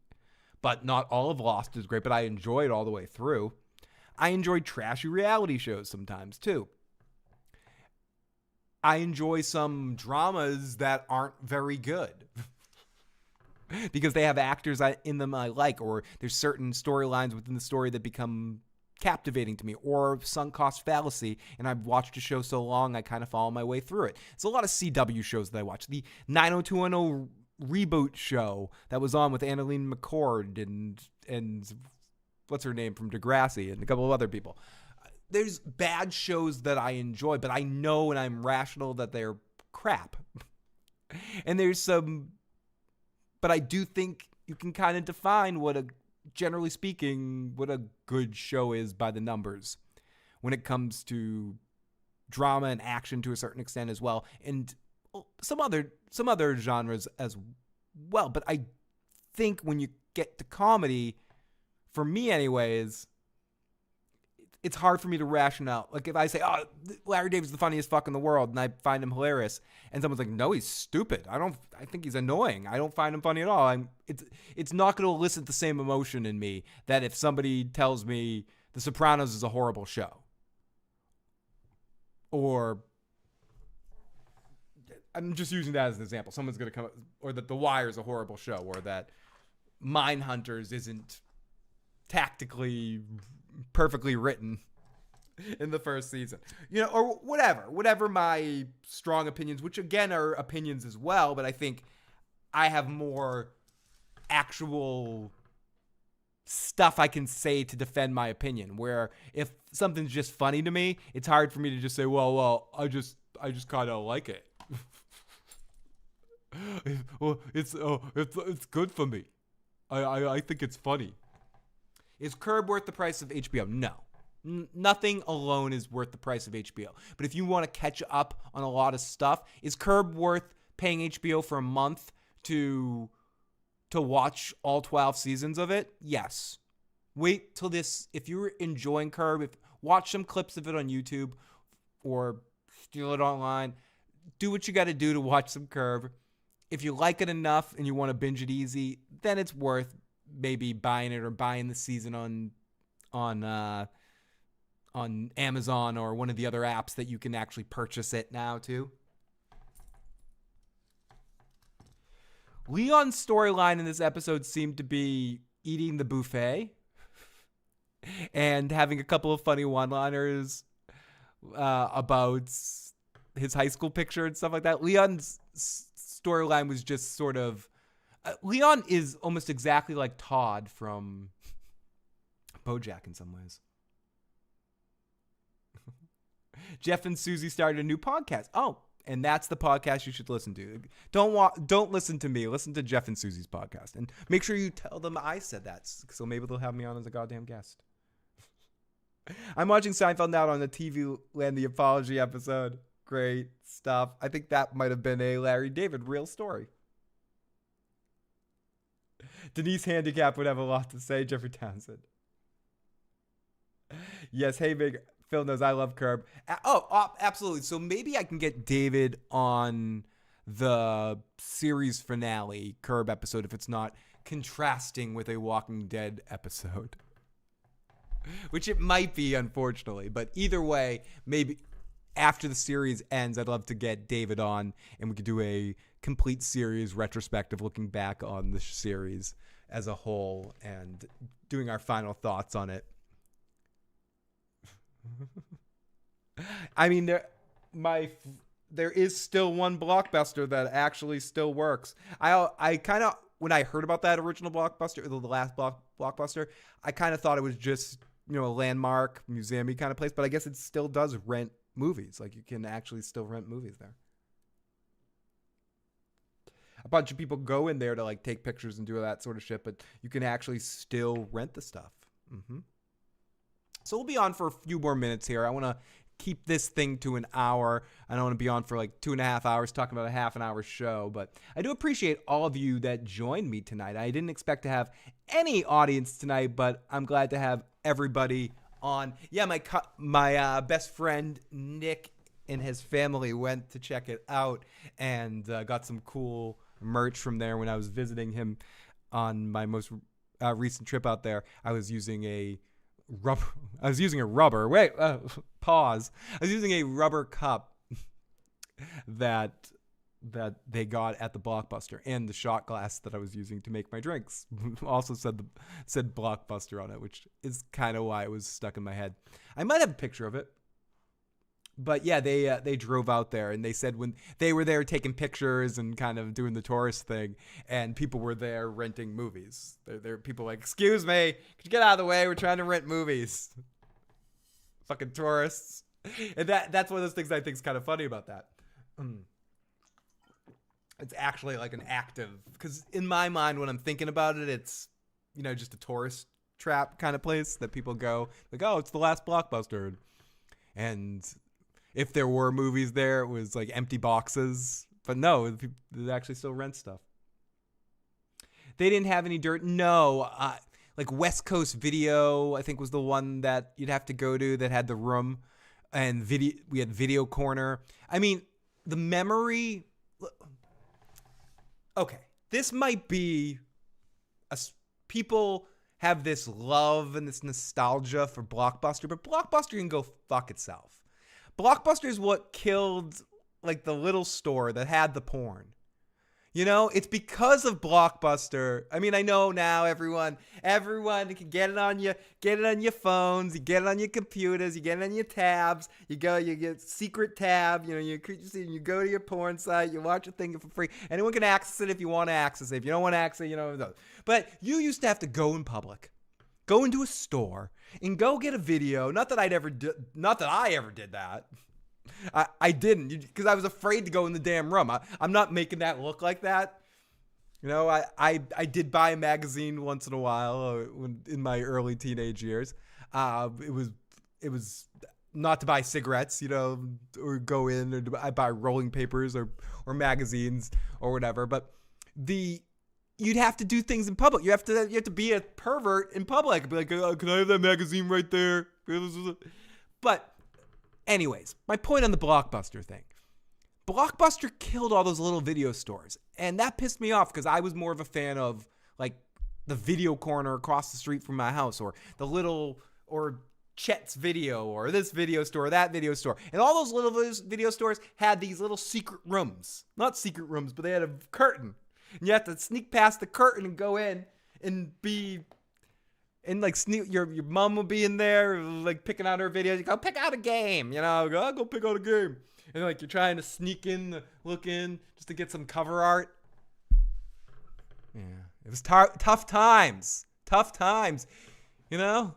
but not all of Lost is great, but I enjoy it all the way through. I enjoy trashy reality shows sometimes too. I enjoy some dramas that aren't very good because they have actors in them I like, or there's certain storylines within the story that become captivating to me, or sunk cost fallacy, and I've watched a show so long I kind of follow my way through it. It's a lot of CW shows that I watch. The 90210 reboot show that was on with Annalene McCord and what's her name from Degrassi and a couple of other people. There's bad shows that I enjoy, but I know and I'm rational that they're crap. And there's some, but I do think you can kind of define generally speaking, what a good show is by the numbers when it comes to drama and action to a certain extent as well. And some other genres as well. But I think when you get to comedy, for me anyways, it's hard for me to ration out. Like if I say, "Oh, Larry David's the funniest fuck in the world," and I find him hilarious, and someone's like, "No, he's stupid. I think he's annoying. I don't find him funny at all." It's not going to elicit the same emotion in me that if somebody tells me The Sopranos is a horrible show, or I'm just using that as an example. Someone's going to come, or that The Wire is a horrible show, or that Mindhunters isn't tactically perfectly written in the first season, or whatever my strong opinions, which again are opinions as well, but I think I have more actual stuff I can say to defend my opinion, where if something's just funny to me, it's hard for me to just say, well, I just kind of like it. Well, it's good for me. I think it's funny. Is Curb worth the price of HBO? No. Nothing alone is worth the price of HBO. But if you want to catch up on a lot of stuff, is Curb worth paying HBO for a month to watch all 12 seasons of it? Yes. Wait till this. If you're enjoying Curb, watch some clips of it on YouTube or steal it online. Do what you got to do to watch some Curb. If you like it enough and you want to binge it easy, then it's worth maybe buying it or buying the season on Amazon or one of the other apps that you can actually purchase it now too. Leon's storyline in this episode seemed to be eating the buffet and having a couple of funny one-liners about his high school picture and stuff like that. Leon's storyline was just sort of... Leon is almost exactly like Todd from BoJack in some ways. Jeff and Susie started a new podcast. Oh, and that's the podcast you should listen to. Don't listen to me. Listen to Jeff and Susie's podcast. And make sure you tell them I said that, so maybe they'll have me on as a goddamn guest. I'm watching Seinfeld now on the TV Land the Apology episode. Great stuff. I think that might have been a Larry David real story. Denise Handicap would have a lot to say, Jeffrey Townsend. Yes, hey, big Phil knows I love Curb. Absolutely. So maybe I can get David on the series finale Curb episode if it's not contrasting with a Walking Dead episode. Which it might be, unfortunately. But either way, maybe after the series ends, I'd love to get David on and we could do a complete series retrospective looking back on the series as a whole and doing our final thoughts on it. I mean, there is still one Blockbuster that actually still works. I kind of, when I heard about that original Blockbuster, the last Blockbuster, I kind of thought it was just, a landmark museum-y kind of place, but I guess it still does rent movies. Like, you can actually still rent movies there. A bunch of people go in there to like take pictures and do that sort of shit, but you can actually still rent the stuff. So we'll be on for a few more minutes here. I want to keep this thing to an hour. I don't want to be on for like 2.5 hours talking about a half an hour show, but I do appreciate all of you that joined me tonight. I didn't expect to have any audience tonight, but I'm glad to have everybody on. Yeah, my best friend Nick and his family went to check it out and got some cool merch from there. When I was visiting him on my most recent trip out there, I was using a rubber. Pause. I was using a rubber cup that they got at the Blockbuster, and the shot glass that I was using to make my drinks also said Blockbuster on it, which is kind of why it was stuck in my head. I might have a picture of it. But yeah, they drove out there, and they said when they were there taking pictures and kind of doing the tourist thing, and people were there renting movies. There people like, excuse me, could you get out of the way? We're trying to rent movies. Fucking tourists. And that's one of those things I think is kind of funny about that. It's actually like an active, because in my mind when I'm thinking about it, it's just a tourist trap kind of place that people go like, oh, it's the last Blockbuster, and if there were movies there, it was like empty boxes. But no, they actually still rent stuff. They didn't have any dirt. No. Like West Coast Video, I think, was the one that you'd have to go to that had the room. And we had Video Corner. I mean, the memory... Okay, this might be... People have this love and this nostalgia for Blockbuster, but Blockbuster can go fuck itself. Blockbuster is what killed like the little store that had the porn. You know, it's because of Blockbuster. I mean, I know now everyone can get it on your phones, you get it on your computers, you get it on your tabs. You get secret tab. You know, you go to your porn site, you watch a thing for free. Anyone can access it if you want to access it. If you don't want to access it, you know. But you used to have to go in public, go into a store, and go get a video. Not that I ever did that. I didn't, because I was afraid to go in the damn room. I'm not making that look like that. You know, I did buy a magazine once in a while in my early teenage years. It was not to buy cigarettes, you know, or go in, or I buy rolling papers or magazines or whatever. But you'd have to do things in public. You have to be a pervert in public. Be like, oh, can I have that magazine right there? But anyways, my point on the Blockbuster thing. Blockbuster killed all those little video stores. And that pissed me off because I was more of a fan of like the video corner across the street from my house, or the little, or Chet's Video, or this video store, that video store. And all those little video stores had these little secret rooms. Not secret rooms, but they had a curtain. And you have to sneak past the curtain and go in and be... And like sneak, your mom will be in there like picking out her videos. You go pick out a game, you know. I'll go pick out a game, and like you're trying to sneak in, look in, just to get some cover art. Yeah, it was tough times, you know.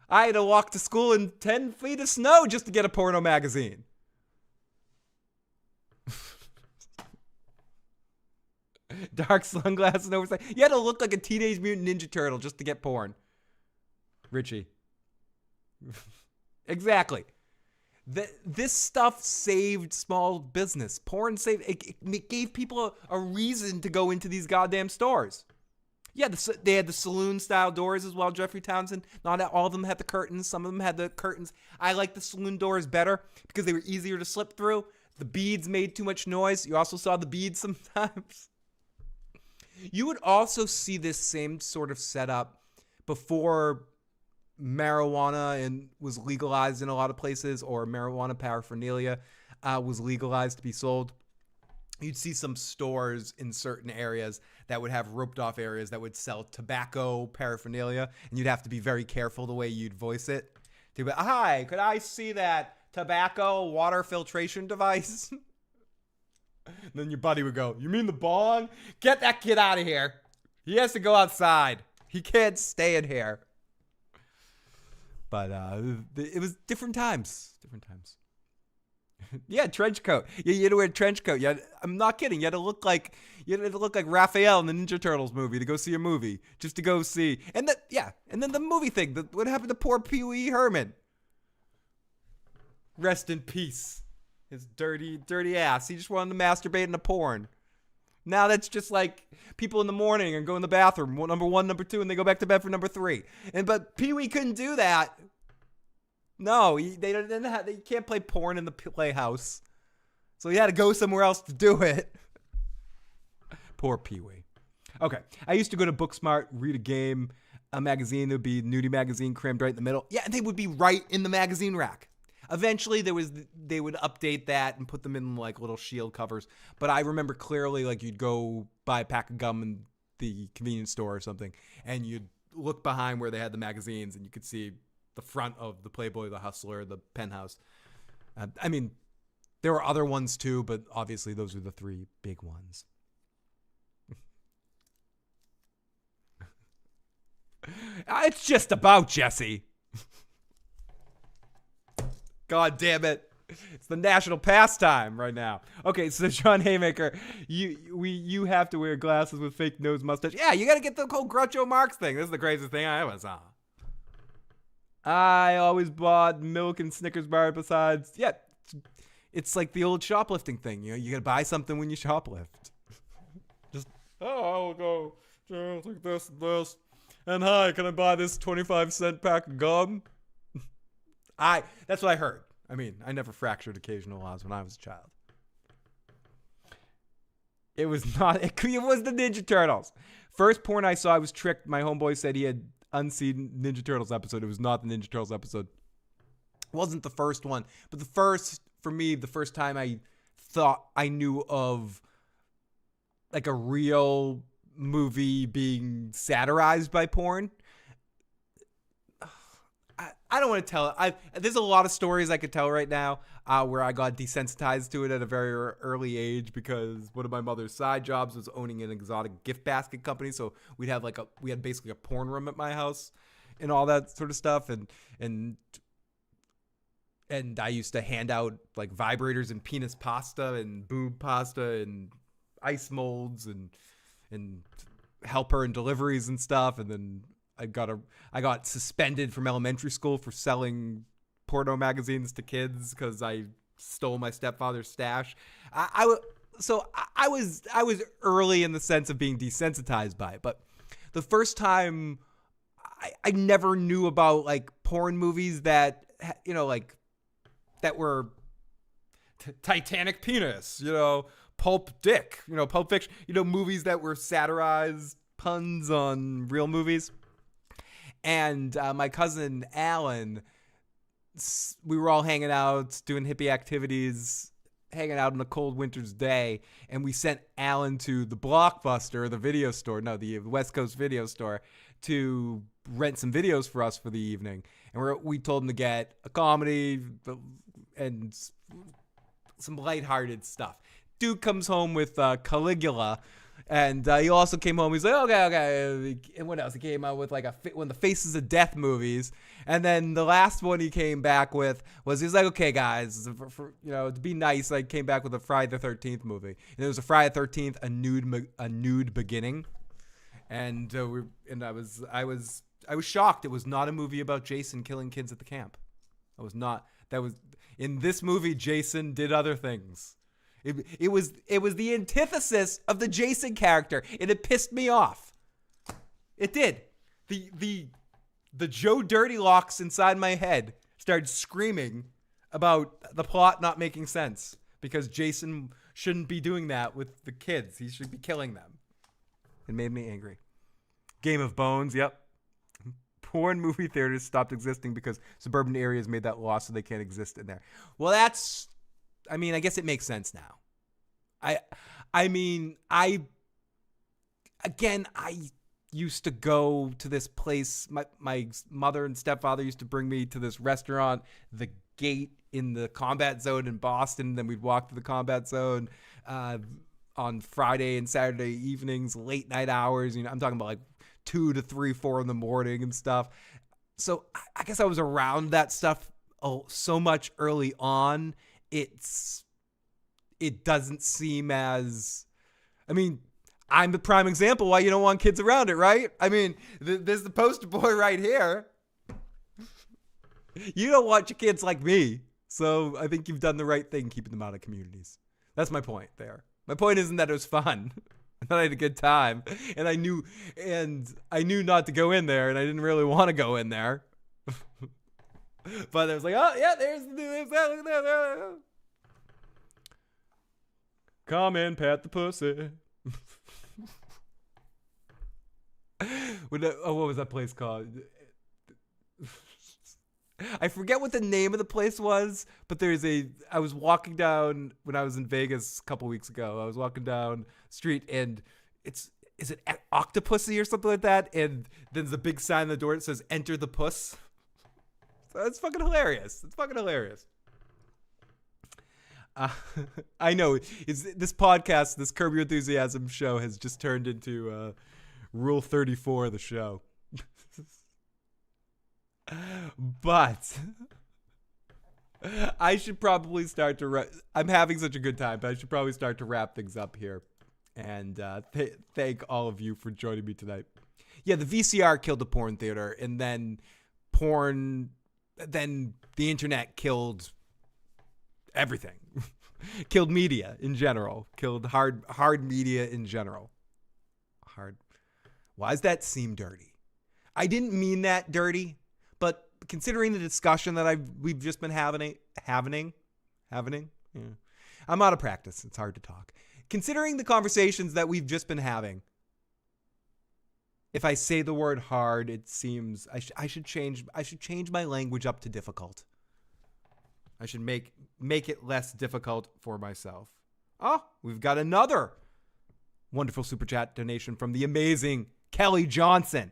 I had to walk to school in 10 feet of snow just to get a porno magazine. Dark sunglasses and oversight. You had to look like a Teenage Mutant Ninja Turtle just to get porn. Richie. Exactly. This stuff saved small business. Porn saved... It gave people a reason to go into these goddamn stores. Yeah, they had the saloon-style doors as well, Jeffrey Townsend. Not all of them had the curtains. Some of them had the curtains. I like the saloon doors better because they were easier to slip through. The beads made too much noise. You also saw the beads sometimes. You would also see this same sort of setup before marijuana was legalized in a lot of places, or marijuana paraphernalia was legalized to be sold. You'd see some stores in certain areas that would have roped off areas that would sell tobacco paraphernalia, and you'd have to be very careful the way you'd voice it. To be, hi, could I see that tobacco water filtration device? And then your buddy would go, you mean the bong? Get that kid out of here. He has to go outside. He can't stay in here. But it was different times. Yeah, trench coat. You had to wear a trench coat. I'm not kidding. You had to look like Raphael in the Ninja Turtles movie to go see a movie. Just to go see. And then the movie thing. What happened to poor Pee Wee Herman? Rest in peace. His dirty ass. He just wanted to masturbate in a porn. Now that's just like people in the morning and go in the bathroom, number 1, number 2, and they go back to bed for number 3. But Pee-wee couldn't do that. No, they can't play porn in the playhouse. So he had to go somewhere else to do it. Poor Pee-wee. Okay, I used to go to Booksmart, read a magazine. There would be Nudie magazine crammed right in the middle. Yeah, and they would be right in the magazine rack. Eventually, they would update that and put them in like little shield covers. But I remember clearly, like you'd go buy a pack of gum in the convenience store or something, and you'd look behind where they had the magazines, and you could see the front of the Playboy, the Hustler, the Penthouse. I mean, there were other ones too, but obviously those are the 3 big ones. It's just about Jesse. God damn it. It's the national pastime right now. Okay, so John Haymaker, you have to wear glasses with fake nose mustache. Yeah, you got to get the whole Groucho Marx thing. This is the craziest thing I ever saw. I always bought milk and Snickers bar besides. Yeah, it's like the old shoplifting thing. You know, you got to buy something when you shoplift. Just, I'll go take this and this. And hi, can I buy this 25-cent pack of gum? That's what I heard. I mean, I never fractured occasional laws when I was a child. It was the Ninja Turtles. First porn I saw, I was tricked. My homeboy said he had unseen Ninja Turtles episode. It was not the Ninja Turtles episode. It wasn't the first one, but the first time I thought I knew of like a real movie being satirized by porn. I don't want to tell it. There's a lot of stories I could tell right now where I got desensitized to it at a very early age because one of my mother's side jobs was owning an exotic gift basket company. So we had basically a porn room at my house and all that sort of stuff. And I used to hand out like vibrators and penis pasta and boob pasta and ice molds and help her in deliveries and stuff. And then I got suspended from elementary school for selling porno magazines to kids because I stole my stepfather's stash. I was early in the sense of being desensitized by it, but the first time I never knew about like porn movies that like that were Titanic penis, Pulp Dick, Pulp Fiction, movies that were satirized puns on real movies. And my cousin Alan, we were all hanging out, doing hippie activities, hanging out on a cold winter's day. And we sent Alan to the Blockbuster, the West Coast video store, to rent some videos for us for the evening. And we told him to get a comedy and some lighthearted stuff. Dude comes home with Caligula. And he also came home. He's like, okay. And what else? He came out with like one of the Faces of Death movies. And then the last one he came back with was, he's like, okay, guys, to be nice, I came back with a Friday the 13th movie. And it was a Friday the 13th, a nude beginning. And I was shocked. It was not a movie about Jason killing kids at the camp. In this movie, Jason did other things. It was the antithesis of the Jason character, and it pissed me off. It did. The Joe Dirty Locks inside my head started screaming about the plot not making sense because Jason shouldn't be doing that with the kids. He should be killing them. It made me angry. Game of Bones, yep. Porn movie theaters stopped existing because suburban areas made that law so they can't exist in there. Well, I guess it makes sense now. I used to go to this place. My mother and stepfather used to bring me to this restaurant, The Gate in the Combat Zone in Boston. Then we'd walk to the Combat Zone on Friday and Saturday evenings, late night hours. I'm talking about like 2 to 3, 4 in the morning and stuff. So I guess I was around that stuff so much early on. It doesn't seem as, I'm the prime example why you don't want kids around it, right? There's the poster boy right here. You don't want your kids like me. So I think you've done the right thing keeping them out of communities. That's my point there. My point isn't that it was fun. That I had a good time. And I knew not to go in there, and I didn't really want to go in there. But I was like, oh yeah, there's that. Come and pat the pussy. What was that place called? I forget what the name of the place was, but I was walking down when I was in Vegas a couple weeks ago. I was walking down the street and is it Octopussy or something like that? And then there's a big sign on the door that says "Enter the Puss." So it's fucking hilarious. I know this podcast, this Curb Your Enthusiasm show has just turned into Rule 34 of the show. But I should probably start to I'm having such a good time, but I should probably start to wrap things up here. And thank all of you for joining me tonight. Yeah, the VCR killed the porn theater, and then the internet killed everything. Killed media in general. Killed hard media in general. Hard. Why does that seem dirty? I didn't mean that dirty, but considering the discussion that we've just been having, yeah. I'm out of practice. It's hard to talk. Considering the conversations that we've just been having, if I say the word hard, it seems I should change my language up to difficult. I should make it less difficult for myself. Oh, we've got another wonderful super chat donation from the amazing Kelly Johnson.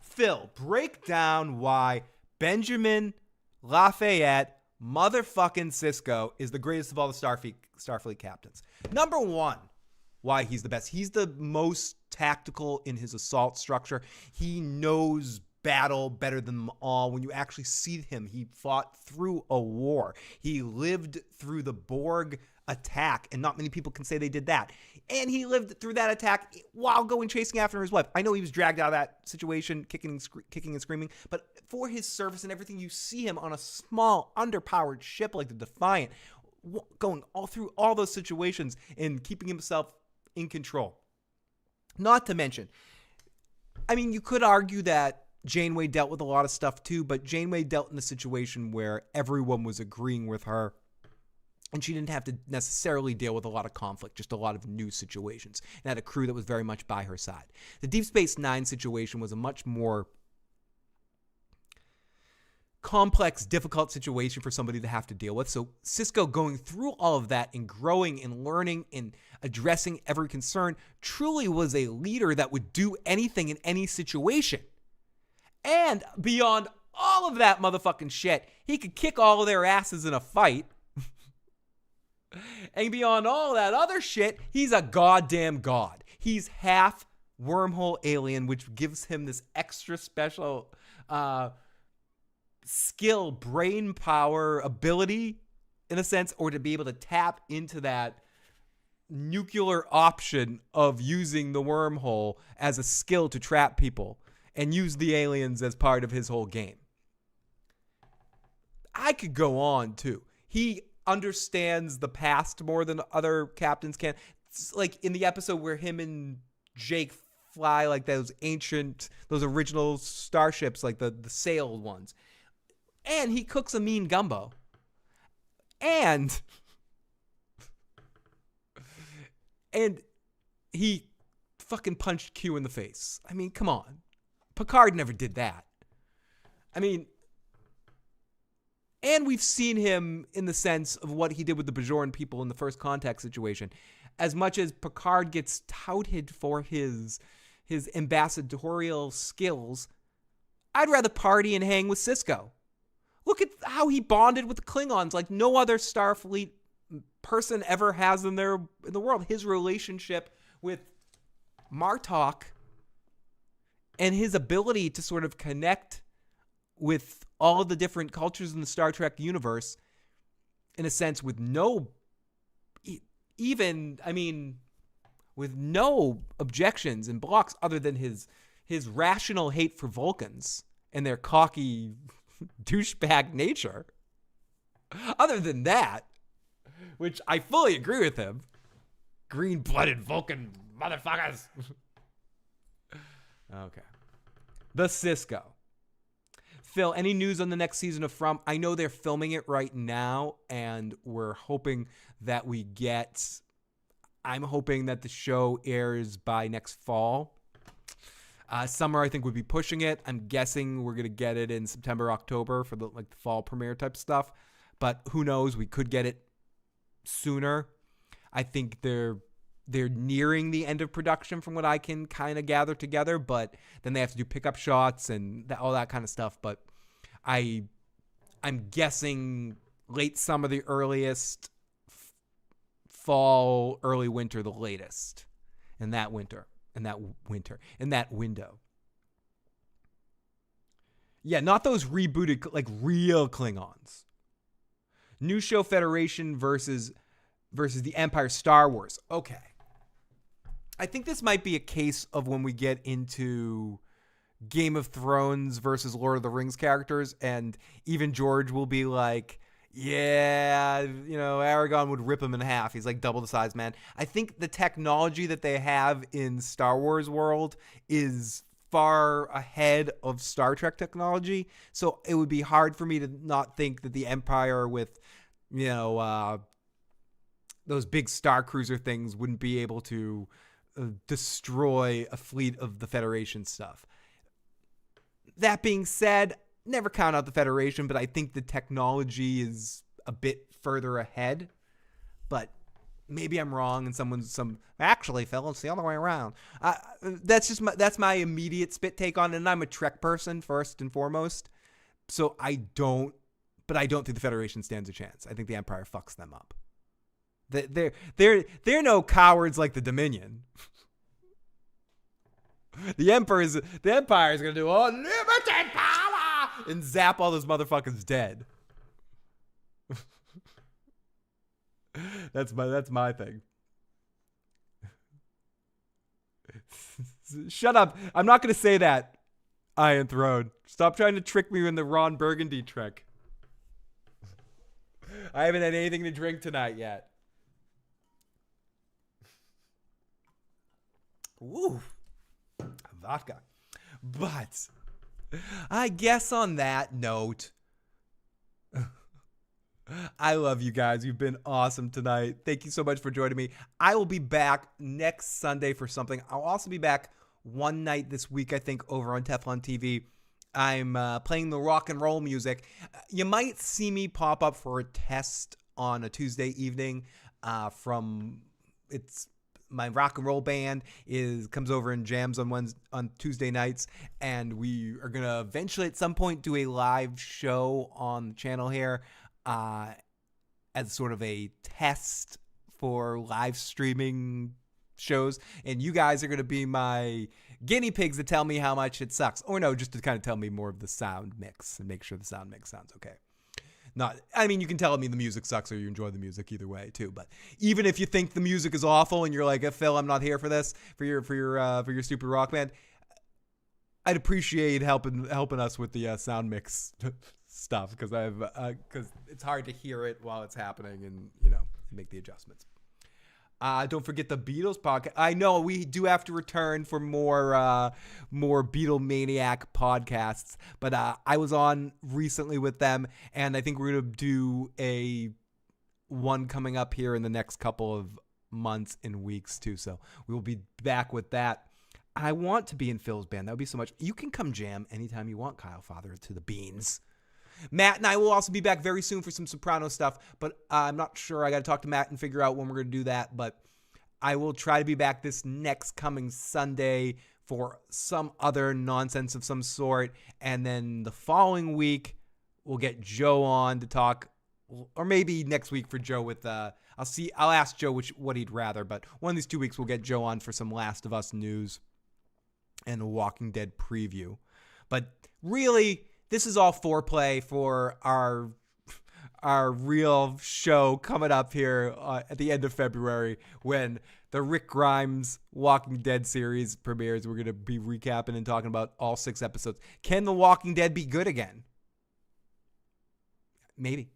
Phil, break down why Benjamin Lafayette motherfucking Sisko is the greatest of all the Starfleet captains. Number one, why he's the best. He's the most tactical in his assault structure. He knows battle better than them all. When you actually see him, he fought through a war. He lived through the Borg attack, and not many people can say they did that. And he lived through that attack while going chasing after his wife. I know he was dragged out of that situation, kicking and screaming, but for his service and everything, you see him on a small, underpowered ship like the Defiant, going all through all those situations and keeping himself in control. Not to mention, I mean, you could argue that Janeway dealt with a lot of stuff too, but Janeway dealt in a situation where everyone was agreeing with her, and she didn't have to necessarily deal with a lot of conflict, just a lot of new situations, and had a crew that was very much by her side. The Deep Space Nine situation was a much more complex, difficult situation for somebody to have to deal with. So Sisko going through all of that and growing and learning and addressing every concern truly was a leader that would do anything in any situation. And beyond all of that motherfucking shit, he could kick all of their asses in a fight. And beyond all that other shit, he's a goddamn god. He's half wormhole alien, which gives him this extra special skill, brain power, ability, in a sense, or to be able to tap into that nuclear option of using the wormhole as a skill to trap people and use the aliens as part of his whole game. I could go on, too. He understands the past more than other captains can. It's like in the episode where him and Jake fly like those original starships, like the sailed ones. And he cooks a mean gumbo. And he fucking punched Q in the face. I mean, come on. Picard never did that. I mean, and we've seen him in the sense of what he did with the Bajoran people in the First Contact situation. As much as Picard gets touted for his ambassadorial skills, I'd rather party and hang with Sisko. Look at how he bonded with the Klingons like no other Starfleet person ever has in the world. His relationship with Martok and his ability to sort of connect with all of the different cultures in the Star Trek universe, in a sense, with no objections and blocks other than his rational hate for Vulcans and their cocky douchebag nature. Other than that, which I fully agree with him, green-blooded Vulcan motherfuckers. Okay. The Sisko. Phil, any news on the next season of From? I know they're filming it right now, and we're hoping that I'm hoping that the show airs by next fall. Summer, I think, would be pushing it. I'm guessing we're going to get it in September, October for the fall premiere type stuff. But who knows? We could get it sooner. I think they're nearing the end of production from what I can kind of gather together, but then they have to do pickup shots and all that kind of stuff. But I'm guessing late summer the earliest, fall, early winter the latest, in that window. Yeah, not those rebooted, like real Klingons. New show Federation versus the Empire Star Wars. Okay. I think this might be a case of when we get into Game of Thrones versus Lord of the Rings characters, and even George will be like, yeah, Aragorn would rip him in half. He's like double the size, man. I think the technology that they have in Star Wars world is far ahead of Star Trek technology. So it would be hard for me to not think that the Empire with, those big Star Cruiser things wouldn't be able to destroy a fleet of the Federation stuff. That being said, never count out the Federation, but I think the technology is a bit further ahead, but maybe I'm wrong, and actually, Phil, it's the other way around. That's my immediate spit take on it, and I'm a Trek person first and foremost, so I don't think the Federation stands a chance. I think the Empire fucks them up. They're no cowards like the Dominion. The Empire is gonna do unlimited power and zap all those motherfuckers dead. That's my thing. Shut up. I'm not going to say that, Iron Throne. Stop trying to trick me in the Ron Burgundy trick. I haven't had anything to drink tonight yet. Woo. Vodka. But I guess on that note, I love you guys. You've been awesome tonight. Thank you so much for joining me. I will be back next Sunday for something. I'll also be back one night this week, I think, over on Teflon TV. I'm playing the rock and roll music. You might see me pop up for a test on a Tuesday evening it's my rock and roll band comes over and jams on Tuesday nights, and we are going to eventually at some point do a live show on the channel here. As sort of a test for live streaming shows, and you guys are going to be my guinea pigs to tell me how much it sucks, or no, just to kind of tell me more of the sound mix and make sure the sound mix sounds okay. You can tell me the music sucks or you enjoy the music either way too, but even if you think the music is awful and you're like, Phil, I'm not here for this, for your stupid rock band, I'd appreciate helping us with the sound mix stuff, because it's hard to hear it while it's happening, and make the adjustments. Don't forget the Beatles podcast. I know we do have to return for more Beatlemaniac podcasts, but I was on recently with them, and I think we're gonna do a one coming up here in the next couple of months and weeks too. So we will be back with that. I want to be in Phil's band. That would be so much. You can come jam anytime you want, Kyle, father to the beans. Matt and I will also be back very soon for some Soprano stuff, but I'm not sure. I got to talk to Matt and figure out when we're going to do that, but I will try to be back this next coming Sunday for some other nonsense of some sort, and then the following week we'll get Joe on to talk, or maybe next week for Joe with I'll ask Joe what he'd rather, but one of these 2 weeks we'll get Joe on for some Last of Us news and a Walking Dead preview. But really, this is all foreplay for our real show coming up here at the end of February, when the Rick Grimes Walking Dead series premieres. We're going to be recapping and talking about all 6 episodes. Can The Walking Dead be good again? Maybe.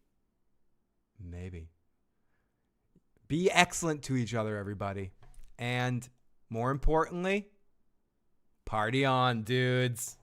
Be excellent to each other, everybody. And more importantly, party on, dudes.